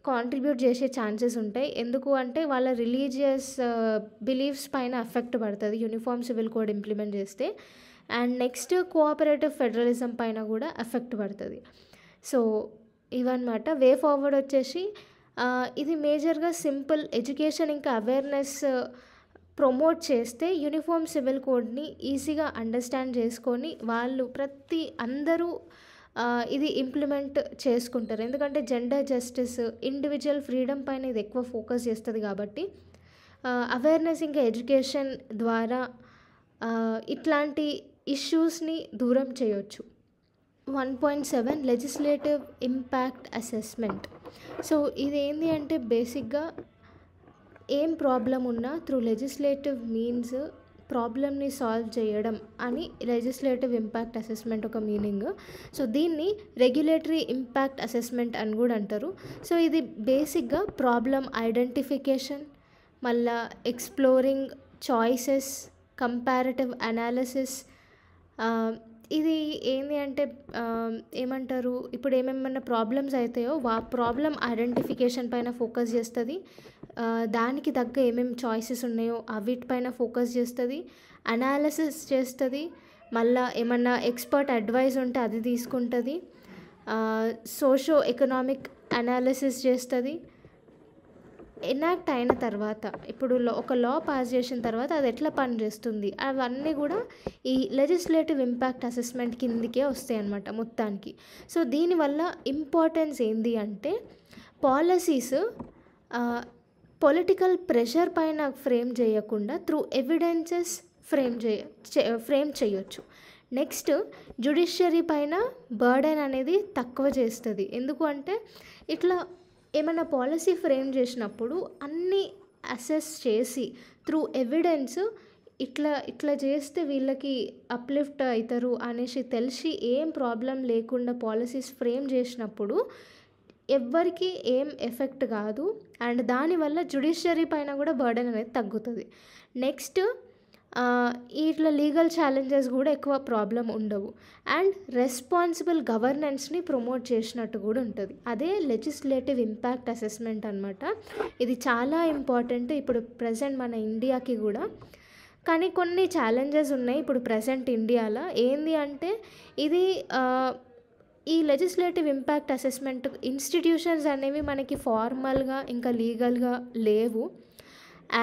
కాంట్రిబ్యూట్ చేసే ఛాన్సెస్ ఉంటాయి. ఎందుకు అంటే వాళ్ళ రిలీజియస్ బిలీఫ్స్ పైన ఎఫెక్ట్ పడుతుంది యూనిఫామ్ సివిల్ కోడ్ ఇంప్లిమెంట్ చేస్తే. అండ్ నెక్స్ట్ కోఆపరేటివ్ ఫెడరలిజం పైన కూడా ఎఫెక్ట్ పడుతుంది. సో ఇవన్నమాట. వే ఫార్వర్డ్ వచ్చేసి ఇది మేజర్గా సింపుల్ ఎడ్యుకేషన్ ఇంకా అవేర్నెస్ ప్రమోట్ చేస్తే యూనిఫామ్ సివిల్ కోడ్ని ఈజీగా అండర్స్టాండ్ చేసుకొని అందరూ ఇది ఇంప్లిమెంట్ చేసుకుంటారు. ఎందుకంటే జెండర్ జస్టిస్, ఇండివిజువల్ ఫ్రీడమ్ పైన ఇది ఎక్కువ ఫోకస్ చేస్తుంది కాబట్టి అవేర్నెస్ ఇంకా ఎడ్యుకేషన్ ద్వారా ఇట్లాంటి ఇష్యూస్ని దూరం చేయొచ్చు. 1.7 లెజిస్లేటివ్ ఇంపాక్ట్ అసెస్మెంట్. సో ఇది ఏంటి అంటే బేసిక్గా ఏం ప్రాబ్లం ఉన్నా త్రూ లెజిస్లేటివ్ మీన్స్ ప్రాబ్లమ్ని సాల్వ్ చేయడం అని లెజిస్లేటివ్ ఇంపాక్ట్ అసెస్మెంట్ ఒక మీనింగ్. సో దీన్ని రెగ్యులేటరీ ఇంపాక్ట్ అసెస్మెంట్ అని కూడా అంటారు. సో ఇది బేసిక్గా ప్రాబ్లం ఐడెంటిఫికేషన్, మళ్ళా ఎక్స్ప్లోరింగ్ చాయిసెస్, కంపారిటివ్ అనాలిసిస్. ఇది ఏంటి అంటే ఏమంటారు, ఇప్పుడు ఏమేమన్నా ప్రాబ్లమ్స్ అవుతాయో ప్రాబ్లం ఐడెంటిఫికేషన్ పైన ఫోకస్ చేస్తుంది. దానికి తగ్గ ఏమేమి చాయిసెస్ ఉన్నాయో వీటిపైన ఫోకస్ చేస్తుంది, అనాలిసిస్ చేస్తుంది. మళ్ళీ ఏమన్నా ఎక్స్పర్ట్ అడ్వైస్ ఉంటే అది తీసుకుంటుంది, సోషో ఎకనామిక్ అనాలిసిస్ చేస్తుంది. ఎనాక్ట్ అయిన తర్వాత ఇప్పుడు ఒక లా పాస్ చేసిన తర్వాత అది ఎట్లా పనిచేస్తుంది అవన్నీ కూడా ఈ లెజిస్లేటివ్ ఇంపాక్ట్ అసెస్మెంట్ కిందికే వస్తాయి అన్నమాట మొత్తానికి. సో దీనివల్ల ఇంపార్టెన్స్ ఏంది అంటే పాలసీస్ పొలిటికల్ ప్రెషర్ పైన ఫ్రేమ్ చేయకుండా త్రూ ఎవిడెన్సెస్ ఫ్రేమ్ చేయొచ్చు. నెక్స్ట్ జ్యుడిషియరీ పైన బర్డెన్ అనేది తక్కువ చేస్తుంది. ఎందుకు అంటే ఇట్లా ఏమైనా పాలసీ ఫ్రేమ్ చేసినప్పుడు అన్నీ అసెస్ చేసి త్రూ ఎవిడెన్స్ ఇట్లా చేస్తే వీళ్ళకి అప్లిఫ్ట్ అవుతారు అనేసి తెలిసి ఏం ప్రాబ్లం లేకుండా పాలసీస్ ఫ్రేమ్ చేసినప్పుడు ఎవ్వరికి ఏం ఎఫెక్ట్ కాదు. అండ్ దానివల్ల జ్యుడిషియరీ పైన కూడా బర్డెన్ అనేది తగ్గుతుంది. నెక్స్ట్ ఇట్లా లీగల్ ఛాలెంజెస్ కూడా ఎక్కువ ప్రాబ్లం ఉండవు. అండ్ రెస్పాన్సిబుల్ గవర్నెన్స్ని ప్రమోట్ చేసినట్టు కూడా ఉంటుంది. అదే లెజిస్లేటివ్ ఇంపాక్ట్ అసెస్మెంట్ అనమాట. ఇది చాలా ఇంపార్టెంట్ ఇప్పుడు ప్రజెంట్ మన ఇండియాకి కూడా. కానీ కొన్ని ఛాలెంజెస్ ఉన్నాయి ఇప్పుడు ప్రజెంట్ ఇండియాలో. ఏంది అంటే ఇది ఈ లెజిస్లేటివ్ ఇంపాక్ట్ అసెస్మెంట్ ఇన్స్టిట్యూషన్స్ అనేవి మనకి ఫార్మల్గా ఇంకా లీగల్గా లేవు.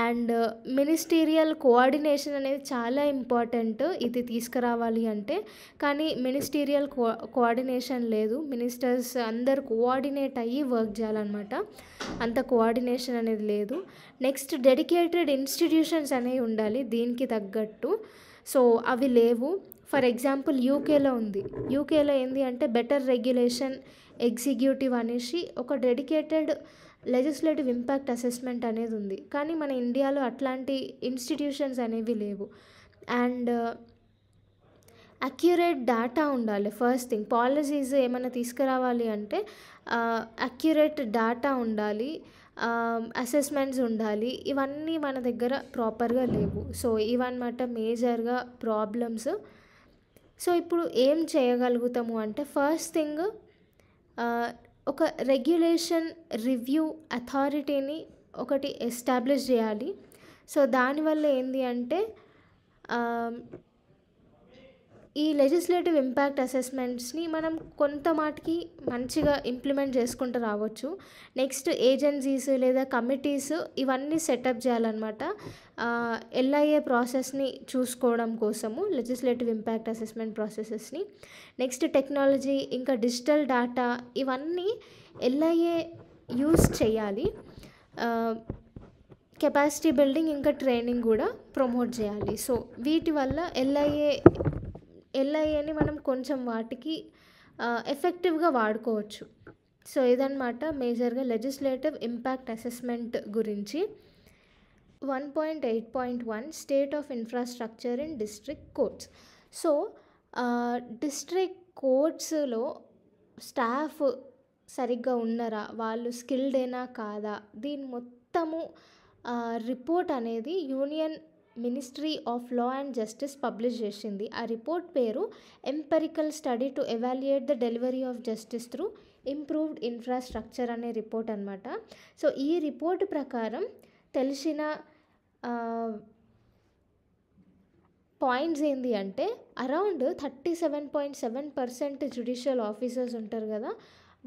అండ్ మినిస్టీరియల్ కోఆర్డినేషన్ అనేది చాలా ఇంపార్టెంట్ ఇది తీసుకురావాలి అంటే. కానీ మినిస్టీరియల్ కోఆర్డినేషన్ లేదు. మినిస్టర్స్ అందరు కోఆర్డినేట్ అయ్యి వర్క్ చేయాలన్నమాట. అంత కోఆర్డినేషన్ అనేది లేదు. నెక్స్ట్ డెడికేటెడ్ ఇన్స్టిట్యూషన్స్ అనేవి ఉండాలి దీనికి తగ్గట్టు. సో అవి లేవు. ఫర్ ఎగ్జాంపుల్ యూకేలో ఉంది. యూకేలో ఏంది అంటే బెటర్ రెగ్యులేషన్ ఎగ్జిక్యూటివ్ అనేసి ఒక డెడికేటెడ్ లెజిస్లేటివ్ ఇంపాక్ట్ అసెస్మెంట్ అనేది ఉంది. కానీ మన ఇండియాలో అట్లాంటి ఇన్స్టిట్యూషన్స్ అనేవి లేవు. అండ్ అక్యురేట్ డేటా ఉండాలి. ఫస్ట్ థింగ్ పాలసీస్ ఏమైనా తీసుకురావాలి అంటే అక్యురేట్ డేటా ఉండాలి, అసెస్మెంట్స్ ఉండాలి. ఇవన్నీ మన దగ్గర ప్రాపర్గా లేవు. సో ఇవన్నమాట మేజర్గా ప్రాబ్లమ్స్. సో ఇప్పుడు ఏం చేయగలుగుతాము అంటే ఫస్ట్ థింగ్ ఒక రెగ్యులేషన్ రివ్యూ అథారిటీని ఒకటి ఎస్టాబ్లిష్ చేయాలి. సో దానివల్ల ఏంది అంటే ఈ లెజిస్లేటివ్ ఇంపాక్ట్ అసెస్మెంట్స్ని మనం కొంత మాటికి మంచిగా ఇంప్లిమెంట్ చేసుకుంటూ రావచ్చు. నెక్స్ట్ ఏజెన్సీస్ లేదా కమిటీస్ ఇవన్నీ సెటప్ చేయాలన్నమాట. ఎల్ఐఏ ప్రాసెస్ని చూసుకోవడం కోసము లెజిస్లేటివ్ ఇంపాక్ట్ అసెస్మెంట్ ప్రాసెసెస్ని. నెక్స్ట్ టెక్నాలజీ ఇంకా డిజిటల్ డేటా ఇవన్నీ ఎల్ఐఏ యూస్ చేయాలి. కెపాసిటీ బిల్డింగ్ ఇంకా ట్రైనింగ్ కూడా ప్రమోట్ చేయాలి. సో వీటి వల్ల ఎల్ఐఏని మనం కొంచెం వాటికి ఎఫెక్టివ్గా వాడుకోవచ్చు. సో ఇదన్నమాట మేజర్గా లెజిస్లేటివ్ ఇంపాక్ట్ అసెస్మెంట్ గురించి. 1.8.1 state of infrastructure in district courts. So district కోర్ట్స్లో స్టాఫ్ సరిగ్గా ఉన్నారా, వాళ్ళు స్కిల్డేనా కాదా, దీని మొత్తము రిపోర్ట్ అనేది union ministry of law and justice publish చేసింది. ఆ రిపోర్ట్ పేరు empirical study to evaluate the delivery of justice through improved infrastructure అనే రిపోర్ట్ అనమాట. సో ఈ రిపోర్ట్ ప్రకారం తెలిసిన పాయింట్స్ ఏంటి అంటే అరౌండ్ 37.7% జ్యుడిషియల్ ఆఫీసర్స్ ఉంటారు కదా,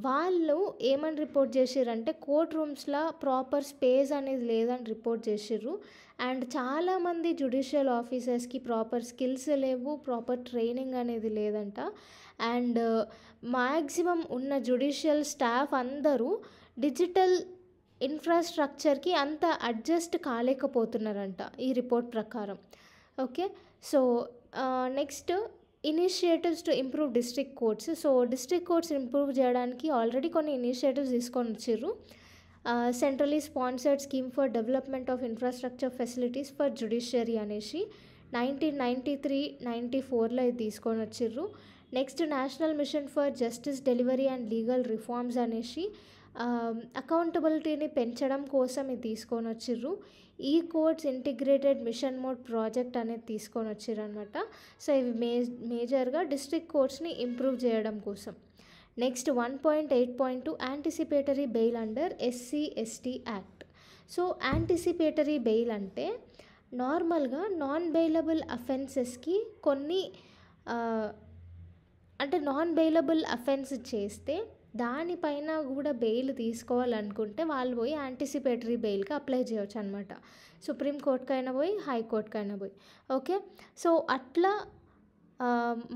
వాళ్ళు ఏమని రిపోర్ట్ చేసిర్రంటే కోర్ట్ రూమ్స్లో ప్రాపర్ స్పేస్ అనేది లేదని రిపోర్ట్ చేసిర్రు. అండ్ చాలామంది జ్యుడిషియల్ ఆఫీసర్స్కి ప్రాపర్ స్కిల్స్ లేవు, ప్రాపర్ ట్రైనింగ్ అనేది లేదంట. అండ్ మ్యాక్సిమం ఉన్న జ్యుడిషియల్ స్టాఫ్ అందరూ డిజిటల్ ఇన్ఫ్రాస్ట్రక్చర్కి అంత అడ్జస్ట్ కాలేకపోతున్నారంట ఈ రిపోర్ట్ ప్రకారం. Okay, so next initiatives to improve district courts. So district courts improve చేయడానికి ఆల్రెడీ కొన్ని ఇనిషియేటివ్స్ తీసుకొని వచ్చిర్రు. Centrally sponsored scheme for development of infrastructure facilities for judiciary అనేసి 1993-94లో ఇది తీసుకొని వచ్చిర్రు. Next national mission for justice delivery and legal reforms అనేసి అకౌంటబిలిటీని పెంచడం కోసం ఇది తీసుకొని వచ్చిర్రు. ఈ courts integrated mission mode project అనేది తీసుకొని వచ్చిర్రు అనమాట. సో ఇవి మేజర్గా డిస్ట్రిక్ట్ కోర్ట్స్ని ఇంప్రూవ్ చేయడం కోసం. Next 1.8.2 anticipatory bail under SC/ST act. So anticipatory bail అంటే నార్మల్గా నాన్ బెయిలబుల్ అఫెన్సెస్కి కొన్ని అంటే నాన్ బెయిలబుల్ అఫెన్స్ చేస్తే దానిపైన కూడా బెయిల్ తీసుకోవాలనుకుంటే వాళ్ళు పోయి యాంటిసిపేటరీ బెయిల్కి అప్లై చేయవచ్చు అనమాట. సుప్రీంకోర్టుకైనా పోయి హైకోర్టుకైనా పోయి. ఓకే, సో అట్లా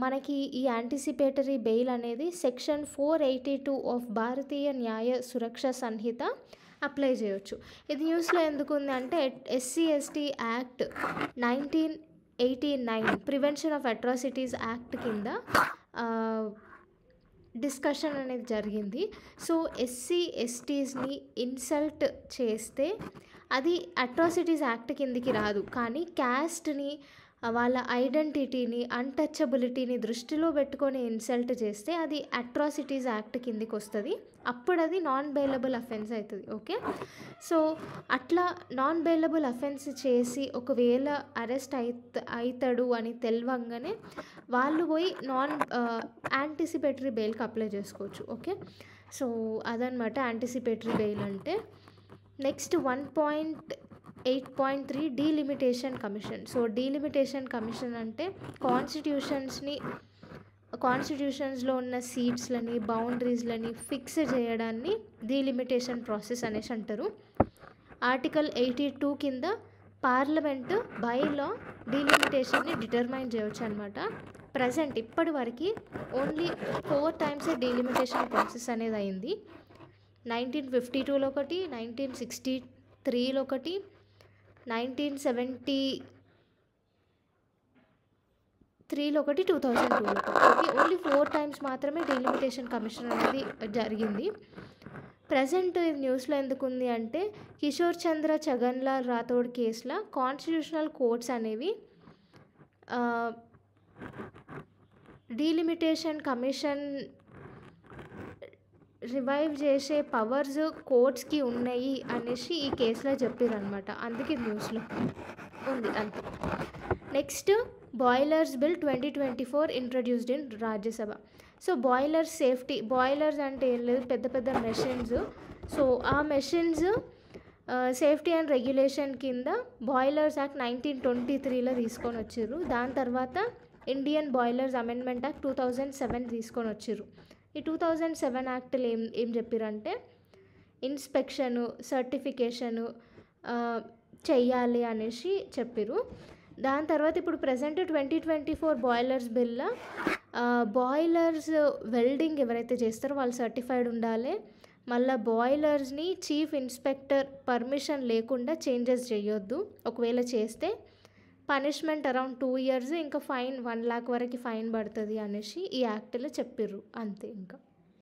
మనకి ఈ యాంటిసిపేటరీ బెయిల్ అనేది సెక్షన్ 482 ఆఫ్ భారతీయ న్యాయ సురక్ష సంహిత అప్లై చేయొచ్చు. ఇది న్యూస్లో ఎందుకు ఉంది అంటే SC/ST act 1989 prevention of atrocities act కింద డిస్కషన్ అనేది జరిగింది. సో SC/STస్ని ఇన్సల్ట్ చేస్తే అది అట్రాసిటీస్ యాక్ట్ కిందికి రాదు, కానీ క్యాస్ట్ని వాళ్ళ ఐడెంటిటీని, అన్‌టచబిలిటీని దృష్టిలో పెట్టుకొని ఇన్సల్ట్ చేస్తే అది అట్రాసిటీస్ యాక్ట్ కిందికి వస్తది. అప్పుడు అది నాన్ బెయిలబుల్ అఫెన్స్ అవుతుంది. ఓకే. సో అట్లా నాన్ బెయిలబుల్ అఫెన్స్ చేసి ఒకవేళ అరెస్ట్ అవుతాడు అని తెలవంగానే వాళ్ళు పోయి యాంటిసిపేటరీ బెయిల్కి అప్లై చేసుకోవచ్చు. ఓకే. సో అదనమాట యాంటిసిపేటరీ బెయిల్ అంటే. Next 1.8.3 delimitation commission. So delimitation commission అంటే కాన్స్టిట్యూషన్స్లో ఉన్న సీట్స్లని, బౌండరీస్లని ఫిక్స్ చేయడాన్ని డీలిమిటేషన్ ప్రాసెస్ అనేసి అంటారు. ఆర్టికల్ 82 కింద పార్లమెంటు బైలో డీలిమిటేషన్ని డిటర్మైన్ చేయవచ్చు అనమాట. ప్రజెంట్ ఇప్పటి వరకు ఓన్లీ 4 times డీలిమిటేషన్ ప్రాసెస్ అనేది అయింది. 1952లో ఒకటి, 1963లో ఒకటి, 1973లో ఒకటి, 2002లో ఒకటి. ఓకే. ఓన్లీ 4 times మాత్రమే డీలిమిటేషన్ కమిషన్ అనేది జరిగింది. ప్రజెంట్ ఇది న్యూస్లో ఎందుకు ఉంది అంటే కిషోర్ చంద్ర ఛగన్లాల్ రాథోడ్ కేసులో కాన్స్టిట్యూషనల్ కోర్ట్స్ అనేవి డీలిమిటేషన్ కమిషన్ రివైవ్ చేసే పవర్స్ కోర్ట్స్కి ఉన్నాయి అనేసి ఈ కేసులో చెప్పారనమాట. అందుకే న్యూస్లో ఉంది అంతే. Next boilers bill 2024 introduced in Rajya Sabha. So boilers safety, boilers అంటే ఏం లేదు, పెద్ద పెద్ద మెషిన్స్. సో ఆ మెషిన్స్ సేఫ్టీ అండ్ రెగ్యులేషన్ కింద బాయిలర్స్ యాక్ట్ 1923లో తీసుకొని వచ్చారు. దాని తర్వాత ఇండియన్ బాయిలర్స్ అమెండ్మెంట్ యాక్ట్ 2007 తీసుకొని వచ్చారు. ఈ 2007 యాక్ట్లో ఏం చెప్పారంటే ఇన్స్పెక్షను, సర్టిఫికేషను చెయ్యాలి అనేసి చెప్పారు. దాని తర్వాత ఇప్పుడు ప్రజెంట్ 2024 బాయిలర్స్ బిల్లో బాయిలర్స్ వెల్డింగ్ ఎవరైతే చేస్తారో వాళ్ళు సర్టిఫైడ్ ఉండాలి. మళ్ళీ బాయిలర్స్ని చీఫ్ ఇన్స్పెక్టర్ పర్మిషన్ లేకుండా చేంజెస్ చేయొద్దు. ఒకవేళ చేస్తే పనిష్మెంట్ అరౌండ్ 2 years, ఇంకా ఫైన్ 1 lakh వరకు ఫైన్ పడుతుంది అనేసి ఈ యాక్ట్లో చెప్పారు. అంతే ఇంకా.